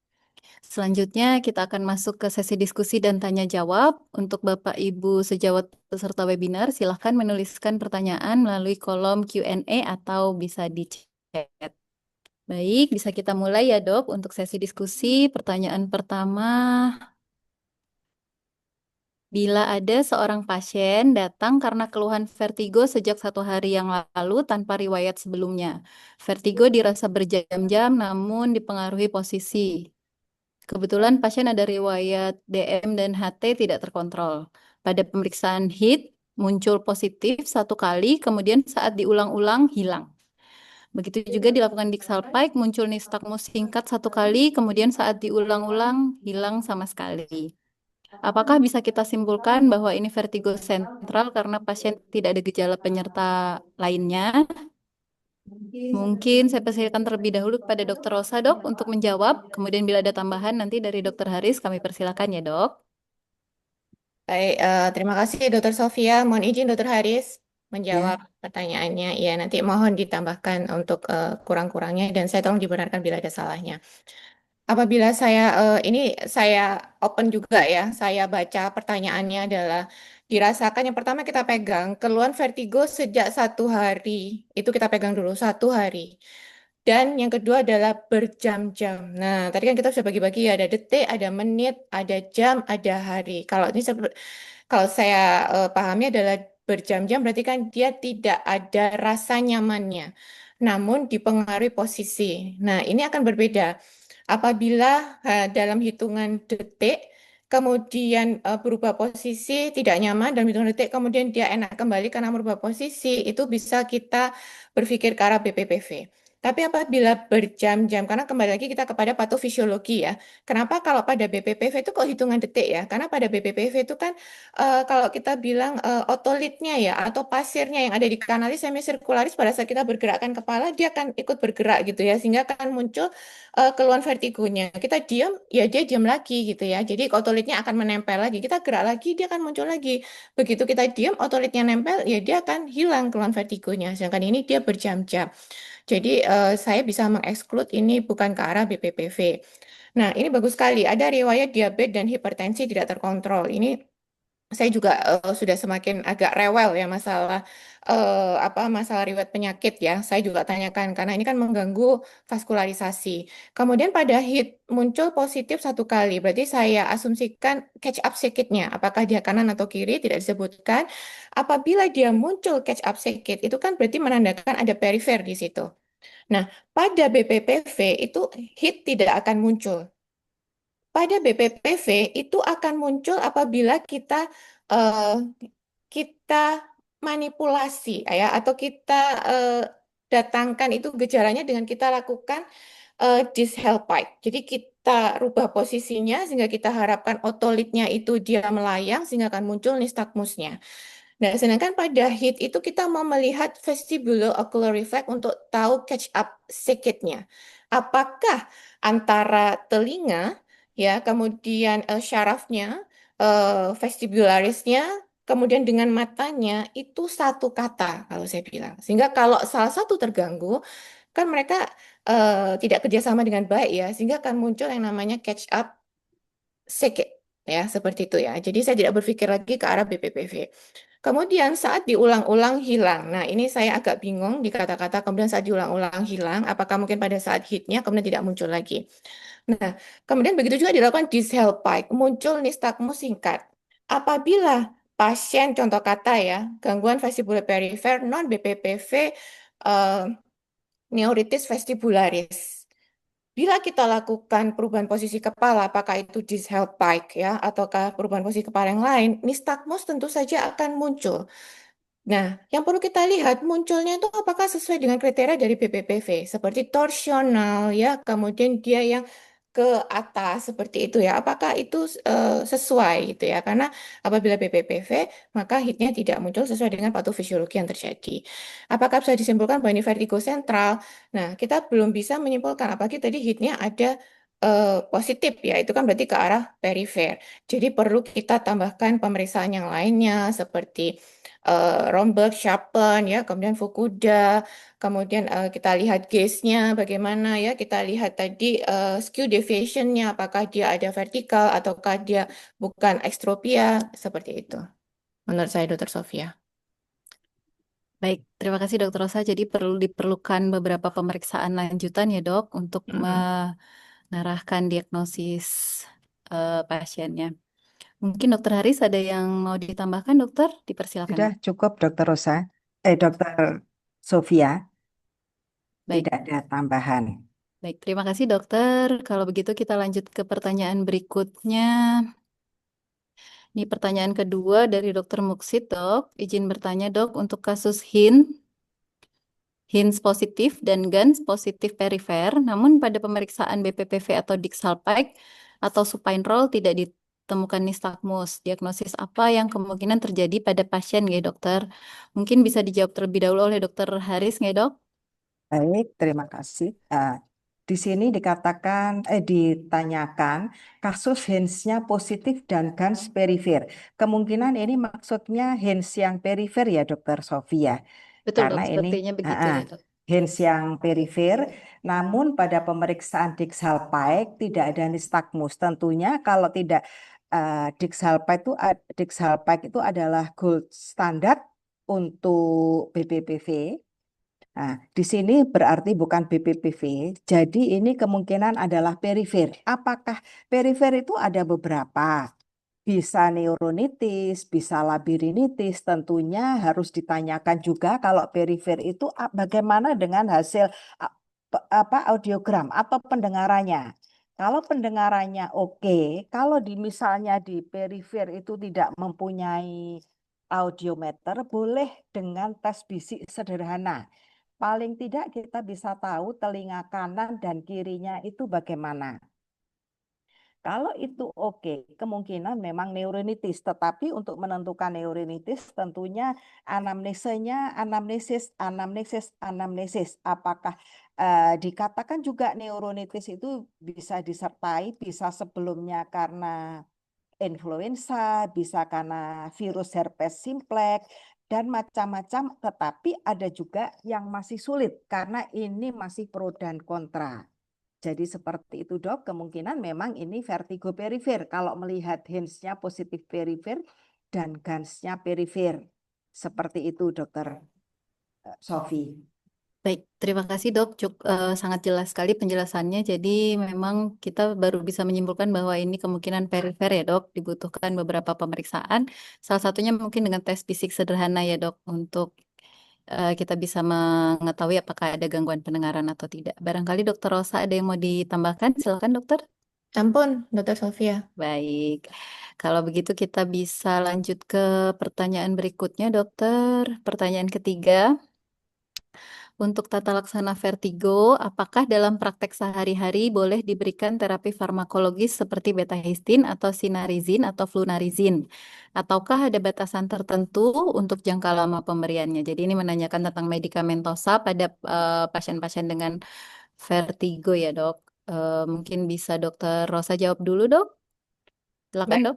Selanjutnya kita akan masuk ke sesi diskusi dan tanya jawab. Untuk Bapak Ibu sejawat peserta webinar, silahkan menuliskan pertanyaan melalui kolom Q&A atau bisa di chat. Baik, bisa kita mulai ya Dok untuk sesi diskusi. Pertanyaan pertama, bila ada seorang pasien datang karena keluhan vertigo sejak 1 hari yang lalu tanpa riwayat sebelumnya. Vertigo dirasa berjam-jam namun dipengaruhi posisi. Kebetulan pasien ada riwayat DM dan HT tidak terkontrol. Pada pemeriksaan HIT muncul positif 1 kali, kemudian saat diulang-ulang hilang. Begitu juga dilakukan Dixalpike, muncul nistagmus singkat 1 kali, kemudian saat diulang-ulang hilang sama sekali. Apakah bisa kita simpulkan bahwa ini vertigo sentral karena pasien tidak ada gejala penyerta lainnya? Mungkin saya persilakan terlebih dahulu kepada Dr. Rosa, Dok, untuk menjawab. Kemudian bila ada tambahan nanti dari Dr. Haris, kami persilakan ya, Dok. Baik, terima kasih Dr. Sofia. Mohon izin Dr. Haris. menjawab Ya, pertanyaannya. Ya, nanti mohon ditambahkan untuk kurang-kurangnya dan saya tolong dibenarkan bila ada salahnya. Apabila ini saya open juga ya, saya baca pertanyaannya adalah dirasakan yang pertama kita pegang keluhan vertigo sejak 1 hari, itu kita pegang dulu 1 hari. Dan yang kedua adalah berjam-jam. Nah, tadi kan kita sudah bagi-bagi ya, ada detik, ada menit, ada jam, ada hari. Kalau saya pahami adalah berjam-jam berarti kan dia tidak ada rasa nyamannya, namun dipengaruhi posisi. Nah, ini akan berbeda. Apabila dalam hitungan detik, kemudian berubah posisi tidak nyaman dalam hitungan detik, kemudian dia enak kembali karena merubah posisi, itu bisa kita berpikir ke arah BPPV. Tapi apabila berjam-jam, karena kembali lagi kita kepada patofisiologi ya. Kenapa kalau pada BPPV itu kok hitungan detik ya? Karena pada BPPV itu kan kalau kita bilang otolitnya ya atau pasirnya yang ada di kanalis semisirkularis pada saat kita bergerakkan kepala dia akan ikut bergerak gitu ya sehingga akan muncul keluhan vertigonya. Kita diam ya dia diam lagi gitu ya. Jadi otolitnya akan menempel lagi. Kita gerak lagi dia akan muncul lagi. Begitu kita diam otolitnya nempel ya dia akan hilang keluhan vertigonya. Sedangkan ini dia berjam-jam. Jadi saya bisa mengeksklud ini bukan ke arah BPPV. Nah, ini bagus sekali. Ada riwayat diabetes dan hipertensi tidak terkontrol. Ini saya juga sudah semakin agak rewel ya masalah masalah riwayat penyakit ya. Saya juga tanyakan karena ini kan mengganggu vaskularisasi. Kemudian pada HIT muncul positif 1 kali. Berarti saya asumsikan catch up circuitnya. Apakah dia kanan atau kiri tidak disebutkan. Apabila dia muncul catch up circuit itu kan berarti menandakan ada perifer di situ. Nah, pada BPPV itu HIT tidak akan muncul. Pada BPPV itu akan muncul apabila eh, kita manipulasi ya atau kita eh, datangkan itu gejalanya dengan kita lakukan dyshelpite. Jadi kita rubah posisinya sehingga kita harapkan otolitnya itu dia melayang sehingga akan muncul nistagmusnya. Nah, sedangkan pada HIT itu kita mau melihat vestibulo-ocular reflex untuk tahu catch up circuitnya. Apakah antara telinga, ya, kemudian syarafnya, vestibularisnya, kemudian dengan matanya itu satu kata kalau saya bilang. Sehingga kalau salah satu terganggu, kan mereka tidak kerjasama dengan baik ya, sehingga akan muncul yang namanya catch up circuit. Ya, seperti itu ya. Jadi saya tidak berpikir lagi ke arah BPPV. Kemudian saat diulang-ulang hilang. Nah, ini saya agak bingung di kata-kata kemudian saat diulang-ulang hilang. Apakah mungkin pada saat hitnya kemudian tidak muncul lagi? Nah, kemudian begitu juga dilakukan dyshelpite, muncul nistagmus singkat. Apabila pasien, contoh kata ya, gangguan vestibular perifer non BPPV eh, neuritis vestibularis. Bila kita lakukan perubahan posisi kepala, apakah itu dyshelpite ya, ataukah perubahan posisi kepala yang lain, nistagmus tentu saja akan muncul. Nah, yang perlu kita lihat munculnya itu apakah sesuai dengan kriteria dari BPPV, seperti torsional ya, kemudian dia yang ke atas seperti itu ya. Apakah itu sesuai gitu ya? Karena apabila BPPV, maka hitnya tidak muncul sesuai dengan patofisiologi yang terjadi. Apakah bisa disimpulkan bahwa ini vertigo sentral? Nah, kita belum bisa menyimpulkan apalagi tadi hitnya ada positif ya, itu kan berarti ke arah perifer. Jadi perlu kita tambahkan pemeriksaan yang lainnya seperti Romberg, Chapman, ya, kemudian Fukuda, kemudian kita lihat gaze-nya bagaimana ya, kita lihat tadi skew deviation-nya, apakah dia ada vertikal ataukah dia bukan ekstropia, seperti itu. Menurut saya, Dokter Sofia. Baik, terima kasih Dokter Rosa. Jadi perlu diperlukan beberapa pemeriksaan lanjutan ya dok untuk menarahkan diagnosis pasiennya. Mungkin Dokter Haris ada yang mau ditambahkan dokter? Dipersilakan sudah dok. cukup Dokter Rosa. Dokter Sofia, Baik, tidak ada tambahan. baik. Terima kasih dokter. Kalau begitu kita lanjut ke pertanyaan berikutnya. Ini pertanyaan kedua dari Dokter Muksid dok. Izin bertanya dok untuk kasus HINS positif dan GANS positif perifer, namun pada pemeriksaan BPPV atau Dixalpike atau supine roll tidak ditemukan nistagmus. Diagnosis apa yang kemungkinan terjadi pada pasien ya dokter? Mungkin bisa dijawab terlebih dahulu oleh Dokter Haris nggak dok? Baik, terima kasih. Di sini ditanyakan kasus Hens-nya positif dan Gans perifer. Kemungkinan ini maksudnya Hens yang perifer ya, Dokter Sofia. Betul dok, Karena ini sepertinya begitu ya dok. Hens yang perifer, namun pada pemeriksaan Dixalpide tidak ada nistagmus. Tentunya kalau tidak Dixalpide itu adalah gold standar untuk BPPV. Nah, di sini berarti bukan BPPV, jadi ini kemungkinan adalah perifer. Apakah perifer itu ada beberapa? Bisa neuronitis, bisa labirinitis, tentunya harus ditanyakan juga kalau perifer itu bagaimana dengan hasil audiogram atau pendengarannya. Kalau pendengarannya oke, kalau misalnya di perifer itu tidak mempunyai audiometer, boleh dengan tes bisik sederhana. Paling tidak kita bisa tahu telinga kanan dan kirinya itu bagaimana. Kalau itu oke, kemungkinan memang neuronitis. Tetapi untuk menentukan neuronitis tentunya anamnesis. Apakah dikatakan juga neuronitis itu bisa disertai, bisa sebelumnya karena influenza, bisa karena virus herpes simplex, dan macam-macam. Tetapi ada juga yang masih sulit karena ini masih pro dan kontra. Jadi seperti itu dok, kemungkinan memang ini vertigo perifer kalau melihat Hens-nya positif perifer dan Gans-nya perifer. Seperti itu dokter Sofi. Baik, terima kasih dok. Sangat jelas sekali penjelasannya. Jadi memang kita baru bisa menyimpulkan bahwa ini kemungkinan perifer ya dok. Dibutuhkan beberapa pemeriksaan. Salah satunya mungkin dengan tes fisik sederhana ya dok. Untuk kita bisa mengetahui apakah ada gangguan pendengaran atau tidak. Barangkali dokter Rosa ada yang mau ditambahkan? Silakan dokter. Ampun, Dokter Sofia. Baik, kalau begitu kita bisa lanjut ke pertanyaan berikutnya dokter. Pertanyaan ketiga. Untuk tata laksana vertigo, apakah dalam praktek sehari-hari boleh diberikan terapi farmakologis seperti betahistin atau sinarizin atau flunarizin? Ataukah ada batasan tertentu untuk jangka lama pemberiannya? Jadi ini menanyakan tentang medikamentosa pada pasien-pasien dengan vertigo ya dok. Mungkin bisa dokter Rosa jawab dulu dok. Silakan Baik. dok.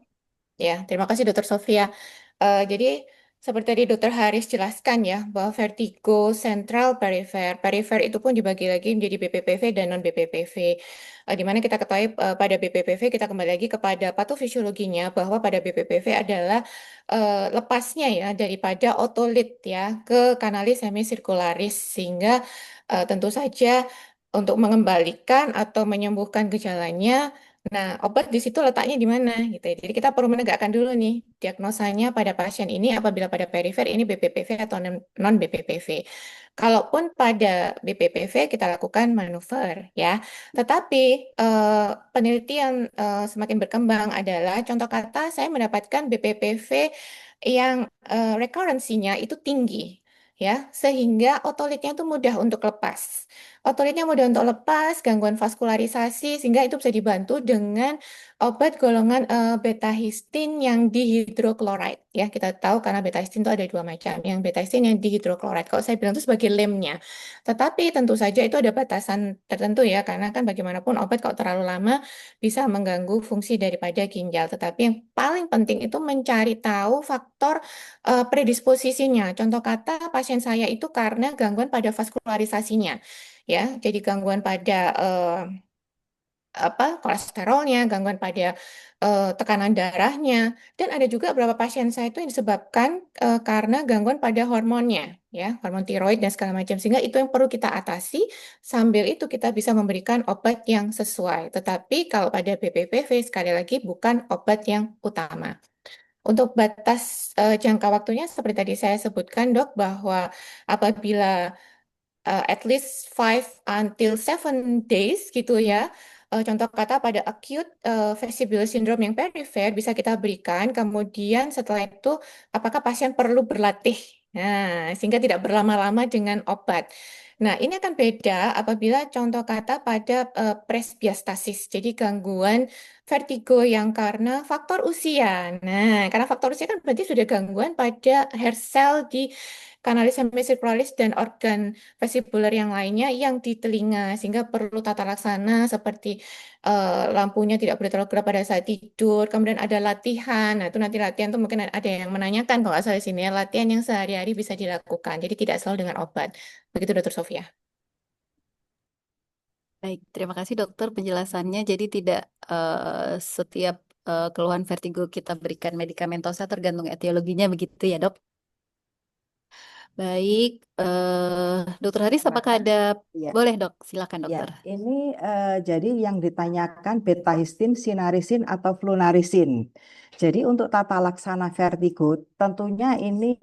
Ya, terima kasih Dokter Sofia. Jadi seperti tadi Dokter Haris jelaskan ya bahwa vertigo sentral perifer, perifer itu pun dibagi lagi menjadi BPPV dan non BPPV. Di mana kita ketahui pada BPPV kita kembali lagi kepada patofisiologinya bahwa pada BPPV adalah lepasnya ya daripada otolit ya ke kanalis hemisirkularis sehingga tentu saja untuk mengembalikan atau menyembuhkan gejalanya. Nah, obat di situ letaknya di mana gitu ya. Jadi kita perlu menegakkan dulu nih diagnosanya pada pasien ini apabila pada perifer ini BPPV atau non BPPV. Kalaupun pada BPPV kita lakukan manuver ya. Tetapi penelitian semakin berkembang adalah contoh kata saya mendapatkan BPPV yang rekurensinya itu tinggi ya, sehingga otolitnya itu mudah untuk lepas. Otolitnya mudah untuk lepas, gangguan vaskularisasi, sehingga itu bisa dibantu dengan obat golongan betahistin yang dihidrokloride. Ya, kita tahu karena betahistin itu ada dua macam, yang betahistin yang dihidrokloride. Kalau saya bilang itu sebagai lemnya. Tetapi tentu saja itu ada batasan tertentu ya, karena kan bagaimanapun obat kalau terlalu lama bisa mengganggu fungsi daripada ginjal. Tetapi yang paling penting itu mencari tahu faktor predisposisinya. Contoh kata pasien saya itu karena gangguan pada vaskularisasinya ya. Jadi gangguan pada kolesterolnya, gangguan pada tekanan darahnya, dan ada juga beberapa pasien saya itu yang disebabkan karena gangguan pada hormonnya, ya, hormon tiroid dan segala macam, sehingga itu yang perlu kita atasi. Sambil itu kita bisa memberikan obat yang sesuai. Tetapi kalau pada BPPV sekali lagi bukan obat yang utama. Untuk batas jangka waktunya seperti tadi saya sebutkan, Dok, bahwa apabila at least 5 until 7 days gitu ya. Contoh kata pada acute vestibular syndrome yang perifer bisa kita berikan. Kemudian setelah itu apakah pasien perlu berlatih? Nah, sehingga tidak berlama-lama dengan obat. Nah, ini akan beda apabila contoh kata pada presbiastasis. Jadi gangguan vertigo yang karena faktor usia. Nah, karena faktor usia kan berarti sudah gangguan pada hair cell di kanalis hemisirkularis dan organ vestibular yang lainnya yang di telinga, sehingga perlu tata laksana seperti lampunya tidak boleh terlalu gelap pada saat tidur. Kemudian ada latihan. Nah, itu nanti latihan tuh mungkin ada yang menanyakan kalau nggak salah di sini ya, latihan yang sehari-hari bisa dilakukan. Jadi tidak selalu dengan obat. Begitu Dokter Sofia. Baik, terima kasih dokter penjelasannya. Jadi tidak setiap keluhan vertigo kita berikan medikamentosa tergantung etiologinya begitu ya dok? Baik, dokter Haris apakah Silakan. ada? Ya. Boleh dok, silakan Ya, dokter. ini jadi yang ditanyakan betahistin, sinarisin, atau flunarisin. Jadi untuk tata laksana vertigo, tentunya ini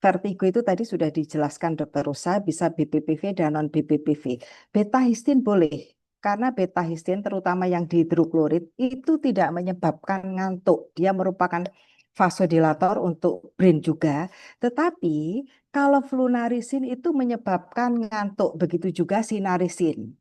vertigo itu tadi sudah dijelaskan Dokter Rosa, bisa BPPV dan non BPPV. Betahistin boleh, karena betahistin terutama yang dihidroklorid itu tidak menyebabkan ngantuk. Dia merupakan vasodilator untuk brain juga, tetapi kalau flunarisin itu menyebabkan ngantuk, begitu juga sinarisin.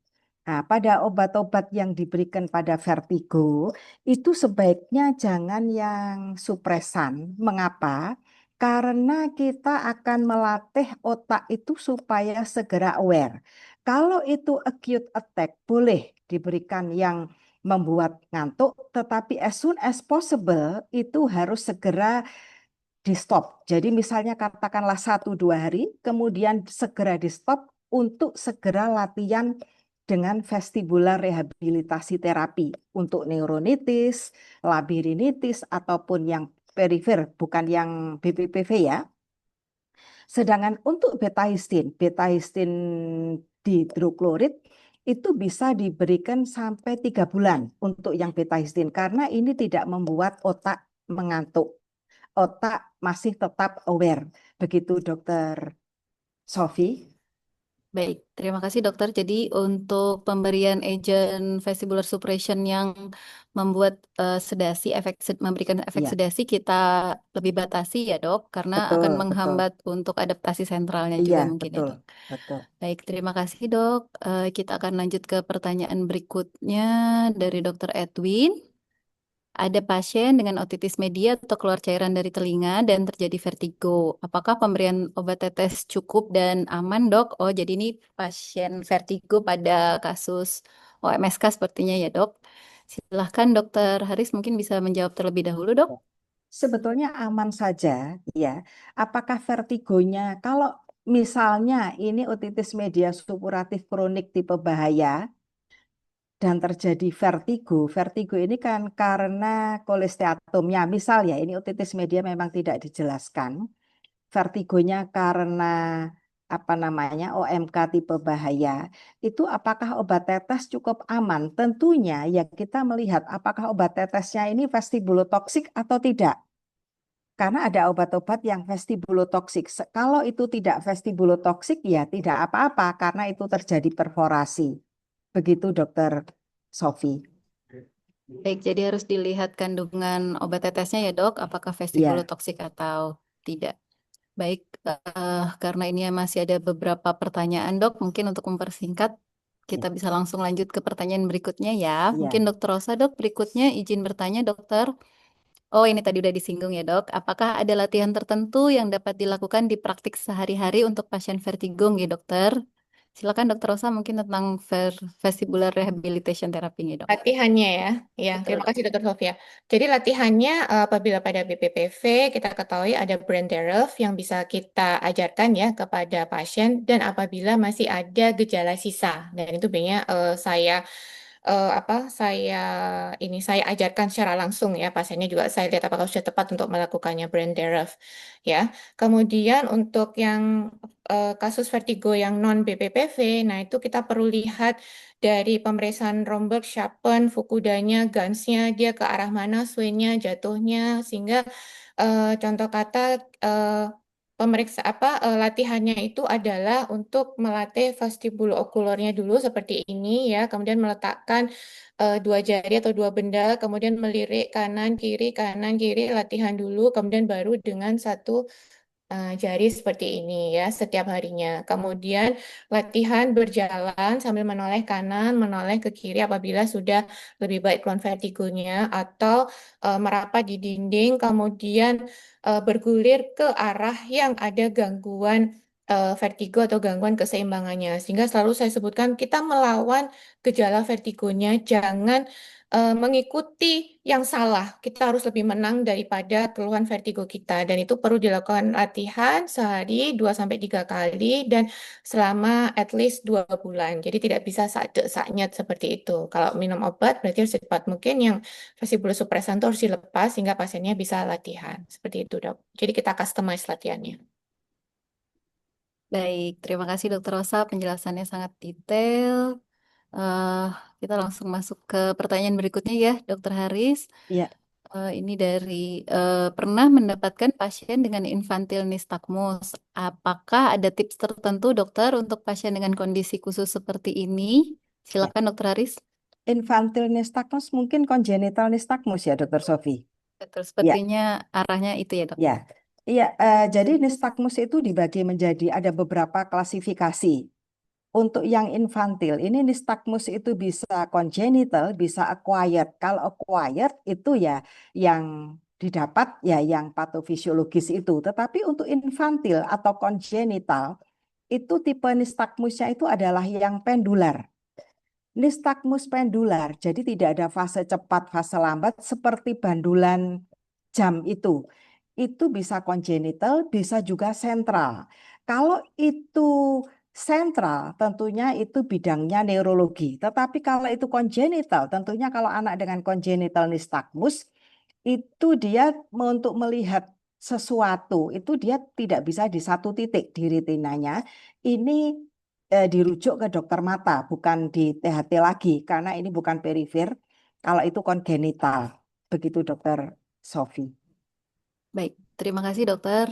Nah, pada obat-obat yang diberikan pada vertigo, itu sebaiknya jangan yang supresan. Mengapa? Karena kita akan melatih otak itu supaya segera aware. Kalau itu acute attack, boleh diberikan yang membuat ngantuk, tetapi as soon as possible itu harus segera di stop. Jadi misalnya katakanlah 1-2 hari, kemudian segera di stop untuk segera latihan dengan vestibular rehabilitasi terapi untuk neuronitis, labirinitis, ataupun yang perifer, bukan yang BPPV ya. Sedangkan untuk betahistin dihidroklorid itu bisa diberikan sampai 3 bulan untuk yang betahistin karena ini tidak membuat otak mengantuk, otak masih tetap aware. Begitu Dokter Sofi. Baik, terima kasih dokter. Jadi untuk pemberian agent vestibular suppression yang membuat sedasi, memberikan efek Iya, sedasi kita lebih batasi ya dok, karena betul, akan betul. menghambat untuk adaptasi sentralnya Iya, juga mungkin ya betul, dok. betul. Baik, terima kasih dok. Kita akan lanjut ke pertanyaan berikutnya dari dokter Edwin. Ada pasien dengan otitis media atau keluar cairan dari telinga dan terjadi vertigo. Apakah pemberian obat tetes cukup dan aman, dok? Oh, jadi ini pasien vertigo pada kasus OMSK sepertinya ya, dok. Silahkan dokter Haris mungkin bisa menjawab terlebih dahulu, dok. Sebetulnya aman saja, ya. Apakah vertigonya, kalau misalnya ini otitis media supuratif kronik tipe bahaya dan terjadi vertigo, vertigo ini kan karena kolesteatomnya, misal ya, ini otitis media memang tidak dijelaskan. Vertigonya karena apa namanya OMK tipe bahaya, itu apakah obat tetes cukup aman? Tentunya ya kita melihat apakah obat tetesnya ini vestibulotoksik atau tidak. Karena ada obat-obat yang vestibulotoksik. Kalau itu tidak vestibulotoksik ya tidak apa-apa karena itu terjadi perforasi. Begitu Dokter Sofi. Baik, jadi harus dilihat kandungan obat tetesnya ya, dok. Apakah Iya, vestibulotoksik atau tidak. Baik, karena ini masih ada beberapa pertanyaan, dok. Mungkin untuk mempersingkat, kita bisa langsung lanjut ke pertanyaan berikutnya ya. Mungkin iya. dokter Rosa, dok, berikutnya izin bertanya, dokter. Oh, ini tadi udah disinggung ya, dok. Apakah ada latihan tertentu yang dapat dilakukan di praktik sehari-hari untuk pasien vertigo, ya, dokter? Silakan dokter Rosa mungkin tentang vestibular rehabilitation therapy, ya, dok. Latihannya ya, ya Betul, terima dok. kasih Dokter Sofia. Jadi latihannya apabila pada BPPV kita ketahui ada brain dearth yang bisa kita ajarkan ya kepada pasien dan apabila masih ada gejala sisa dan itu biasanya saya ajarkan secara langsung ya pasiennya juga saya lihat apakah sudah tepat untuk melakukannya brain dearth ya. Kemudian untuk yang kasus vertigo yang non BPPV, nah itu kita perlu lihat dari pemeriksaan Romberg, Chapin, Fukudanya, Gansnya, dia ke arah mana, sway-nya, jatuhnya, sehingga contoh kata latihannya itu adalah untuk melatih vestibulo-okulornya dulu seperti ini ya, kemudian meletakkan 2 jari atau 2 benda, kemudian melirik kanan kiri latihan dulu, kemudian baru dengan satu jari seperti ini ya setiap harinya. Kemudian latihan berjalan sambil menoleh kanan, menoleh ke kiri apabila sudah lebih baik keluhan vertigonya atau merapat di dinding, kemudian bergulir ke arah yang ada gangguan vertigo atau gangguan keseimbangannya. Sehingga selalu saya sebutkan kita melawan gejala vertigonya, jangan mengikuti yang salah. Kita harus lebih menang daripada keluhan vertigo kita. Dan itu perlu dilakukan latihan sehari 2 sampai 3 kali dan selama at least 2 bulan. Jadi tidak bisa saat seperti itu. Kalau minum obat berarti harus secepat mungkin yang vestibular supresan itu harus dilepas sehingga pasiennya bisa latihan. Seperti itu, Dok. Jadi kita customize latihannya. Baik, terima kasih Dokter Rosa, penjelasannya sangat detail. Eh, kita langsung masuk ke pertanyaan berikutnya ya, Dokter Haris. Ya, Ini dari pernah mendapatkan pasien dengan infantile nystagmus. Apakah ada tips tertentu dokter untuk pasien dengan kondisi khusus seperti ini? ya. Silakan Dokter Haris. Infantile nystagmus mungkin congenital nystagmus ya, Dokter Sofi. Betul, Ya, sepertinya arahnya itu ya dok. ya. Iya, jadi nystagmus itu dibagi menjadi ada beberapa klasifikasi. Untuk yang infantil, ini nystagmus itu bisa congenital, bisa acquired. Kalau acquired itu ya yang didapat ya yang patofisiologis itu. Tetapi untuk infantil atau congenital, itu tipe nystagmusnya itu adalah yang pendular. Nystagmus pendular, jadi tidak ada fase cepat, fase lambat seperti bandulan jam itu. Itu bisa congenital, bisa juga sentral. Kalau itu sentral, tentunya itu bidangnya neurologi. Tetapi kalau itu congenital, tentunya kalau anak dengan congenital nystagmus, itu dia untuk melihat sesuatu, itu dia tidak bisa di satu titik di retinanya. Ini dirujuk ke dokter mata, bukan di THT lagi, karena ini bukan perifer, kalau itu kongenital. Begitu dokter Sofi. Baik, terima kasih dokter.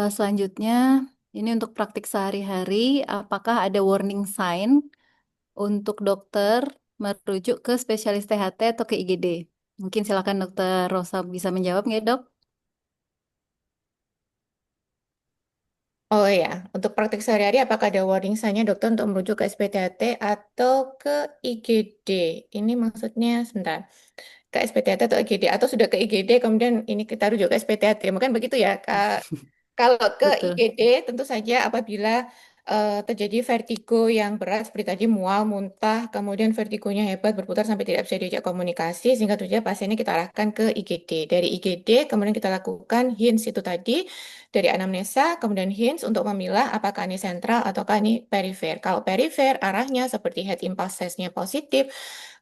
Selanjutnya, ini untuk praktik sehari-hari, apakah ada warning sign untuk dokter merujuk ke spesialis THT atau ke IGD? Mungkin silakan dokter Rosa bisa menjawab nggak dok? Oh ya, untuk praktik sehari-hari apakah ada warning sign-nya dokter untuk merujuk ke SPTHT atau ke IGD? Ini maksudnya sebentar. Ke SPTHT atau IGD atau sudah ke IGD kemudian ini kita rujuk ke SPTHT. Mungkin begitu ya, Kak. Kalau ke Betul. IGD tentu saja apabila terjadi vertigo yang berat seperti tadi mual, muntah, kemudian vertigonya hebat berputar sampai tidak bisa diajak komunikasi sehingga tentunya pasiennya kita arahkan ke IGD. Dari IGD kemudian kita lakukan HINS itu tadi dari anamnesa kemudian HINS untuk memilah apakah ini sentral ataukah ini perifer. Kalau perifer arahnya seperti head impulse size-nya positif,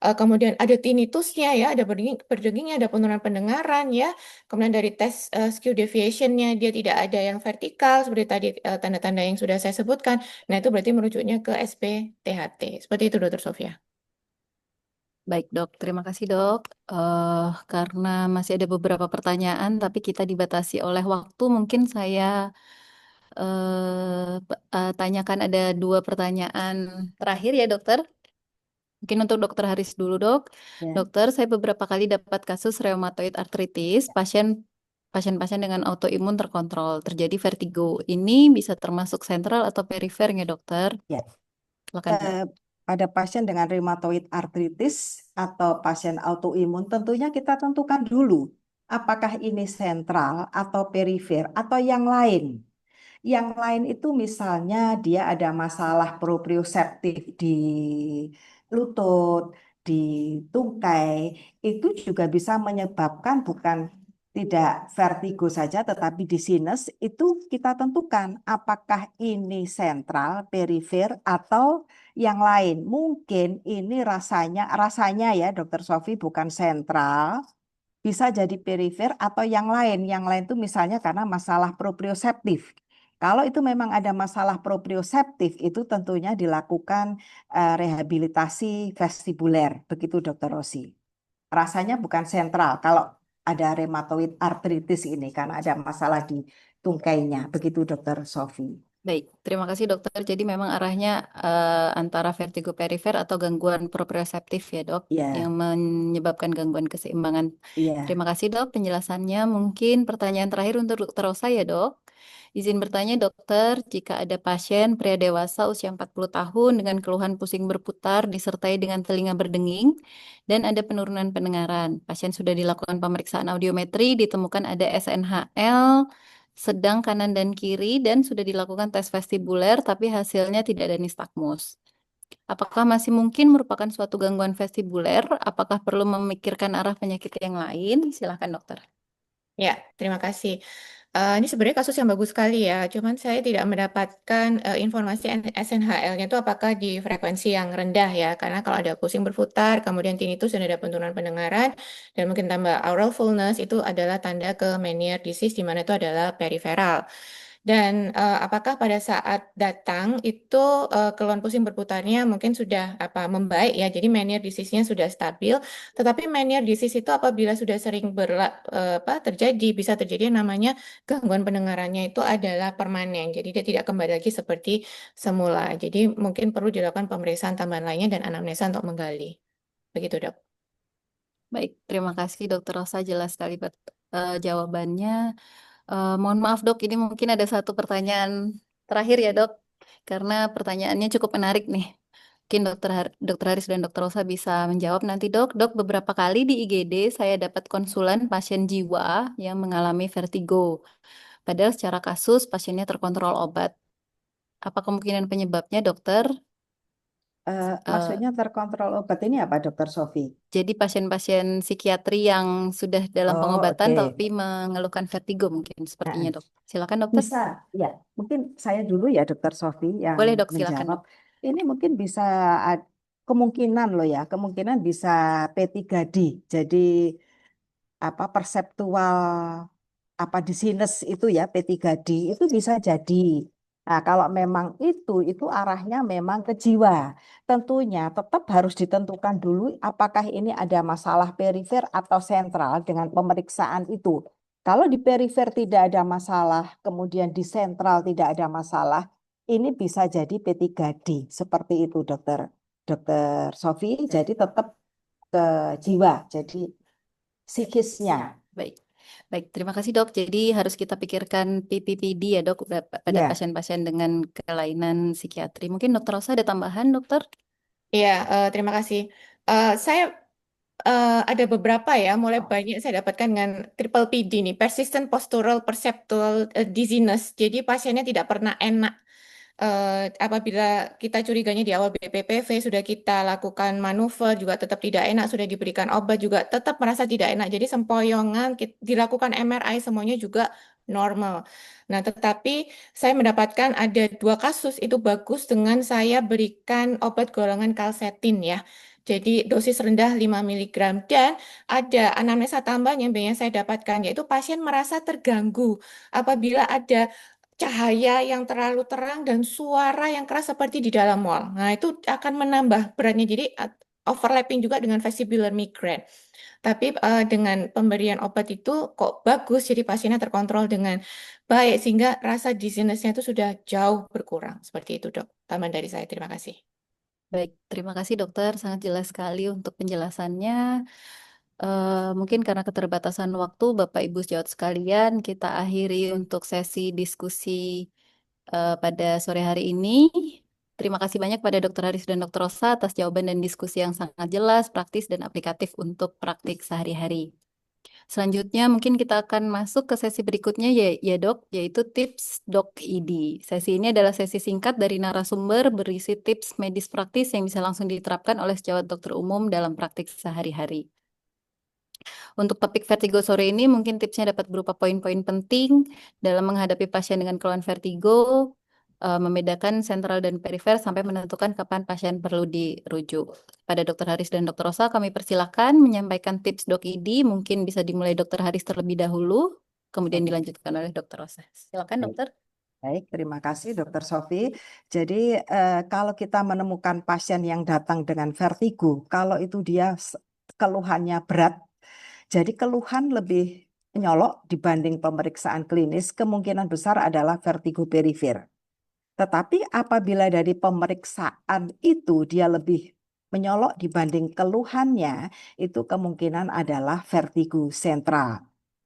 kemudian ada tinnitusnya ya, ada berdengingnya, ada penurunan pendengaran ya. Kemudian dari tes skew deviation-nya dia tidak ada yang vertikal seperti tadi tanda-tanda yang sudah saya sebutkan. Nah, itu berarti merujuknya ke SPTHT. Seperti itu, Dokter Sofia. Baik dok, terima kasih dok. Karena masih ada beberapa pertanyaan, tapi kita dibatasi oleh waktu, mungkin saya tanyakan ada 2 pertanyaan terakhir ya dokter. Mungkin untuk dokter Haris dulu dok. Ya. Dokter, saya beberapa kali dapat kasus rheumatoid arthritis, pasien-pasien dengan autoimun terkontrol, terjadi vertigo. Ini bisa termasuk sentral atau perifer nggak dokter? Ya. Silakan dok. Pada pasien dengan rheumatoid arthritis atau pasien autoimun, tentunya kita tentukan dulu apakah ini sentral atau perifer atau yang lain. Yang lain itu misalnya dia ada masalah proprioseptif di lutut, di tungkai, itu juga bisa menyebabkan bukan tidak vertigo saja tetapi di sinus, itu kita tentukan apakah ini sentral, perifer atau yang lain. Mungkin ini rasanya ya Dokter Sofi bukan sentral, bisa jadi perifer atau yang lain. Yang lain itu misalnya karena masalah proprioseptif. Kalau itu memang ada masalah proprioseptif, itu tentunya dilakukan rehabilitasi vestibuler. Begitu Dokter Rosi. Rasanya bukan sentral kalau ada rheumatoid arthritis ini karena ada masalah di tungkainya. Begitu Dokter Sofi. Baik, terima kasih dokter. Jadi memang arahnya antara vertigo perifer atau gangguan proprioseptif ya dok, Ya, yang menyebabkan gangguan keseimbangan. iya. Terima kasih dok penjelasannya. Mungkin pertanyaan terakhir untuk dokter Rosa ya dok. Izin bertanya dokter, jika ada pasien pria dewasa usia 40 tahun dengan keluhan pusing berputar disertai dengan telinga berdenging dan ada penurunan pendengaran. Pasien sudah dilakukan pemeriksaan audiometri, ditemukan ada SNHL sedang kanan dan kiri dan sudah dilakukan tes vestibuler tapi hasilnya tidak ada nistagmus. Apakah masih mungkin merupakan suatu gangguan vestibuler? Apakah perlu memikirkan arah penyakit yang lain? Silakan dokter. Ya, terima kasih. Ini sebenarnya kasus yang bagus sekali ya, cuman saya tidak mendapatkan informasi SNHL-nya itu apakah di frekuensi yang rendah ya, karena kalau ada pusing berputar, kemudian tinnitus dan ada penurunan pendengaran, dan mungkin tambah aural fullness, itu adalah tanda ke Meniere's disease, di mana itu adalah periferal. Dan apakah pada saat datang itu keluhan pusing berputarnya mungkin sudah membaik ya, jadi Meniere's disease-nya sudah stabil. Tetapi Meniere's disease itu apabila sudah sering terjadi, bisa terjadi yang namanya gangguan pendengarannya itu adalah permanen. Jadi dia tidak kembali lagi seperti semula. Jadi mungkin perlu dilakukan pemeriksaan tambahan lainnya dan anamnesa untuk menggali. Begitu, Dok. Baik, terima kasih dokter Rosa, jelas sekali jawabannya. Mohon maaf dok, ini mungkin ada satu pertanyaan terakhir ya dok, karena pertanyaannya cukup menarik nih. Mungkin dokter Haris dan dokter Rosa bisa menjawab nanti dok. Dok, beberapa kali di IGD saya dapat konsulan pasien jiwa yang mengalami vertigo. Padahal secara kasus pasiennya terkontrol obat. Apa kemungkinan penyebabnya dokter? Eh, Maksudnya terkontrol obat ini apa, Dokter Sofi? jadi pasien-pasien psikiatri yang sudah dalam Oh, pengobatan oke. tapi mengeluhkan vertigo mungkin sepertinya Nah, dok. Silakan dokter. bisa, ya. Mungkin saya dulu ya, Dokter Sofi, yang Boleh dok, silakan menjawab. dok. Ini mungkin bisa kemungkinan loh ya, kemungkinan bisa P3D. Jadi perseptual di sinus itu ya, P3D itu bisa jadi. Nah, kalau memang itu arahnya memang ke jiwa. Tentunya tetap harus ditentukan dulu apakah ini ada masalah perifer atau sentral dengan pemeriksaan itu. Kalau di perifer tidak ada masalah, kemudian di sentral tidak ada masalah, ini bisa jadi P3D. Seperti itu, Dokter. Dokter Sofi, jadi tetap ke jiwa, jadi psikisnya. Baik. Baik, terima kasih dok. Jadi harus kita pikirkan PPPD ya dok pada Ya. pasien-pasien dengan kelainan psikiatri. Mungkin dokter Rosa ada tambahan dokter? Iya, terima kasih. Saya ada beberapa ya, mulai banyak saya dapatkan dengan triple PD nih, persistent postural perceptual dizziness. Jadi pasiennya tidak pernah enak. Apabila kita curiganya di awal BPPV, sudah kita lakukan manuver juga tetap tidak enak, sudah diberikan obat juga tetap merasa tidak enak. Jadi sempoyongan dilakukan MRI semuanya juga normal. Nah, tetapi saya mendapatkan ada 2 kasus itu bagus dengan saya berikan obat golongan kalsetin ya. Jadi dosis rendah 5 miligram dan ada anamnesa tambahan yang biasanya saya dapatkan yaitu pasien merasa terganggu apabila ada cahaya yang terlalu terang dan suara yang keras seperti di dalam mall. Nah, itu akan menambah beratnya. Jadi overlapping juga dengan vestibular migraine. Tapi dengan pemberian obat itu kok bagus, jadi pasiennya terkontrol dengan baik sehingga rasa dizziness-nya itu sudah jauh berkurang. Seperti itu, Dok. Tambahan dari saya. Terima kasih. Baik, terima kasih dokter. Sangat jelas sekali untuk penjelasannya. Mungkin karena keterbatasan waktu, Bapak Ibu sejawat sekalian, kita akhiri untuk sesi diskusi pada sore hari ini. Terima kasih banyak pada Dokter Haris dan Dokter Rosa atas jawaban dan diskusi yang sangat jelas, praktis, dan aplikatif untuk praktik sehari-hari. Selanjutnya mungkin kita akan masuk ke sesi berikutnya ya dok, yaitu tips dok ID. Sesi ini adalah sesi singkat dari narasumber berisi tips medis praktis yang bisa langsung diterapkan oleh sejawat dokter umum dalam praktik sehari-hari. Untuk topik vertigo sore ini mungkin tipsnya dapat berupa poin-poin penting dalam menghadapi pasien dengan keluhan vertigo, membedakan sentral dan perifer sampai menentukan kapan pasien perlu dirujuk. Pada Dokter Haris dan Dokter Rosa kami persilakan menyampaikan tips dok ID. Mungkin bisa dimulai Dokter Haris terlebih dahulu, kemudian dilanjutkan oleh Dokter Rosa. Silakan Baik, dokter. baik, terima kasih Dokter Sofi. Jadi kalau kita menemukan pasien yang datang dengan vertigo, kalau itu dia keluhannya berat, jadi keluhan lebih menyolok dibanding pemeriksaan klinis, kemungkinan besar adalah vertigo perifer. Tetapi apabila dari pemeriksaan itu dia lebih menyolok dibanding keluhannya, itu kemungkinan adalah vertigo sentral.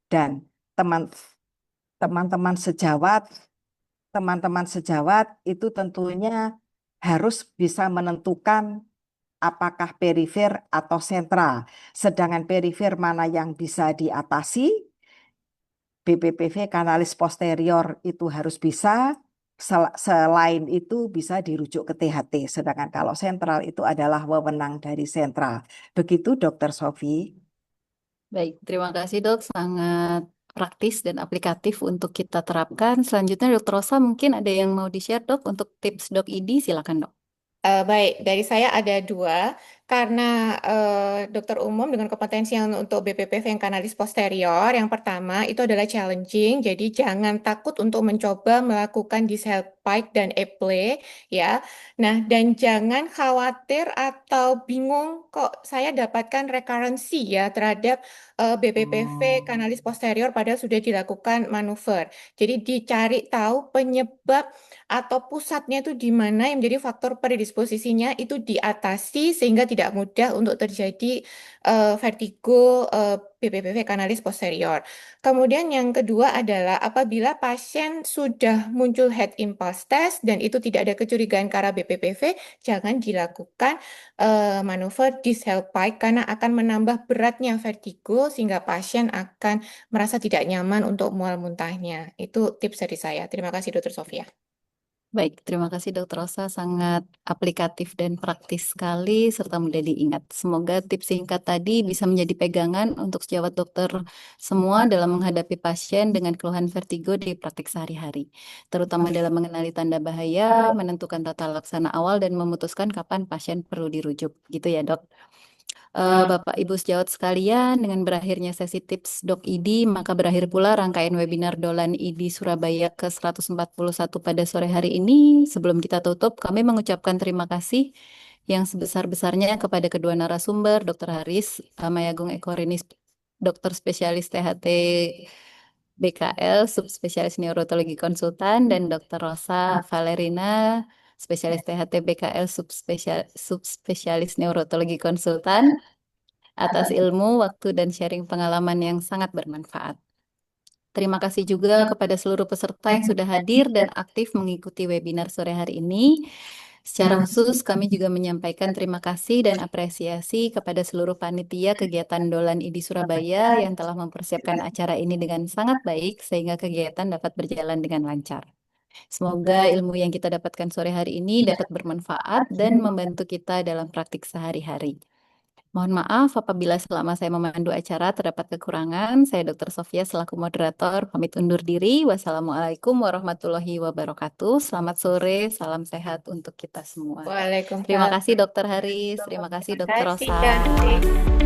Dan teman-teman sejawat itu tentunya harus bisa menentukan apakah perifer atau sentral. Sedangkan perifer mana yang bisa diatasi, BPPV kanalis posterior itu harus bisa, selain itu bisa dirujuk ke THT. Sedangkan kalau sentral itu adalah wewenang dari sentral. Begitu Dokter Sofi. Baik, terima kasih dok. Sangat praktis dan aplikatif untuk kita terapkan. Selanjutnya Dokter Rosa mungkin ada yang mau di-share dok untuk tips dok ID, silakan dok. Baik, dari saya ada dua, karena dokter umum dengan kompetensi yang untuk BPPV yang kanalis posterior, yang pertama itu adalah challenging, jadi jangan takut untuk mencoba melakukan distal pike dan eple, ya. Nah, dan jangan khawatir atau bingung kok saya dapatkan recurrency ya terhadap BPPV kanalis posterior padahal sudah dilakukan manuver. Jadi dicari tahu penyebab atau pusatnya itu di mana yang menjadi faktor predisposisinya itu diatasi sehingga tidak mudah untuk terjadi vertigo BPPV kanalis posterior. Kemudian yang kedua adalah apabila pasien sudah muncul head impulse test dan itu tidak ada kecurigaan ke arah BPPV, jangan dilakukan manuver distal pike karena akan menambah beratnya vertigo sehingga pasien akan merasa tidak nyaman untuk mual muntahnya. Itu tips dari saya. Terima kasih Dokter Sofia. Baik, terima kasih Dokter Rosa. Sangat aplikatif dan praktis sekali serta mudah diingat. Semoga tips singkat tadi bisa menjadi pegangan untuk sejawat dokter semua dalam menghadapi pasien dengan keluhan vertigo di praktik sehari-hari. Terutama dalam mengenali tanda bahaya, menentukan tata laksana awal, dan memutuskan kapan pasien perlu dirujuk. Gitu ya dok. Bapak Ibu sejawat sekalian, dengan berakhirnya sesi tips Dok ID, maka berakhir pula rangkaian webinar Dolan ID Surabaya ke-141 pada sore hari ini. Sebelum kita tutup, kami mengucapkan terima kasih yang sebesar-besarnya kepada kedua narasumber, Dr. Haris Mayagung Ekorinis, dokter spesialis THT BKL, subspesialis neurologi konsultan, dan Dr. Rosa Valerina, spesialis THT BKL, subspesialis neurologi konsultan, atas ilmu, waktu, dan sharing pengalaman yang sangat bermanfaat. Terima kasih juga kepada seluruh peserta yang sudah hadir dan aktif mengikuti webinar sore hari ini. Secara khusus, kami juga menyampaikan terima kasih dan apresiasi kepada seluruh panitia kegiatan Dolan ID Surabaya yang telah mempersiapkan acara ini dengan sangat baik sehingga kegiatan dapat berjalan dengan lancar. Semoga ilmu yang kita dapatkan sore hari ini dapat bermanfaat dan membantu kita dalam praktik sehari-hari. Mohon maaf apabila selama saya memandu acara terdapat kekurangan. Saya Dr. Sofia selaku moderator pamit undur diri. Wassalamualaikum warahmatullahi wabarakatuh. Selamat sore, salam sehat untuk kita semua. Terima Waalaikumsalam. kasih Dr. Haris, terima kasih Terima Dr. kasih, Rosa. Cantik.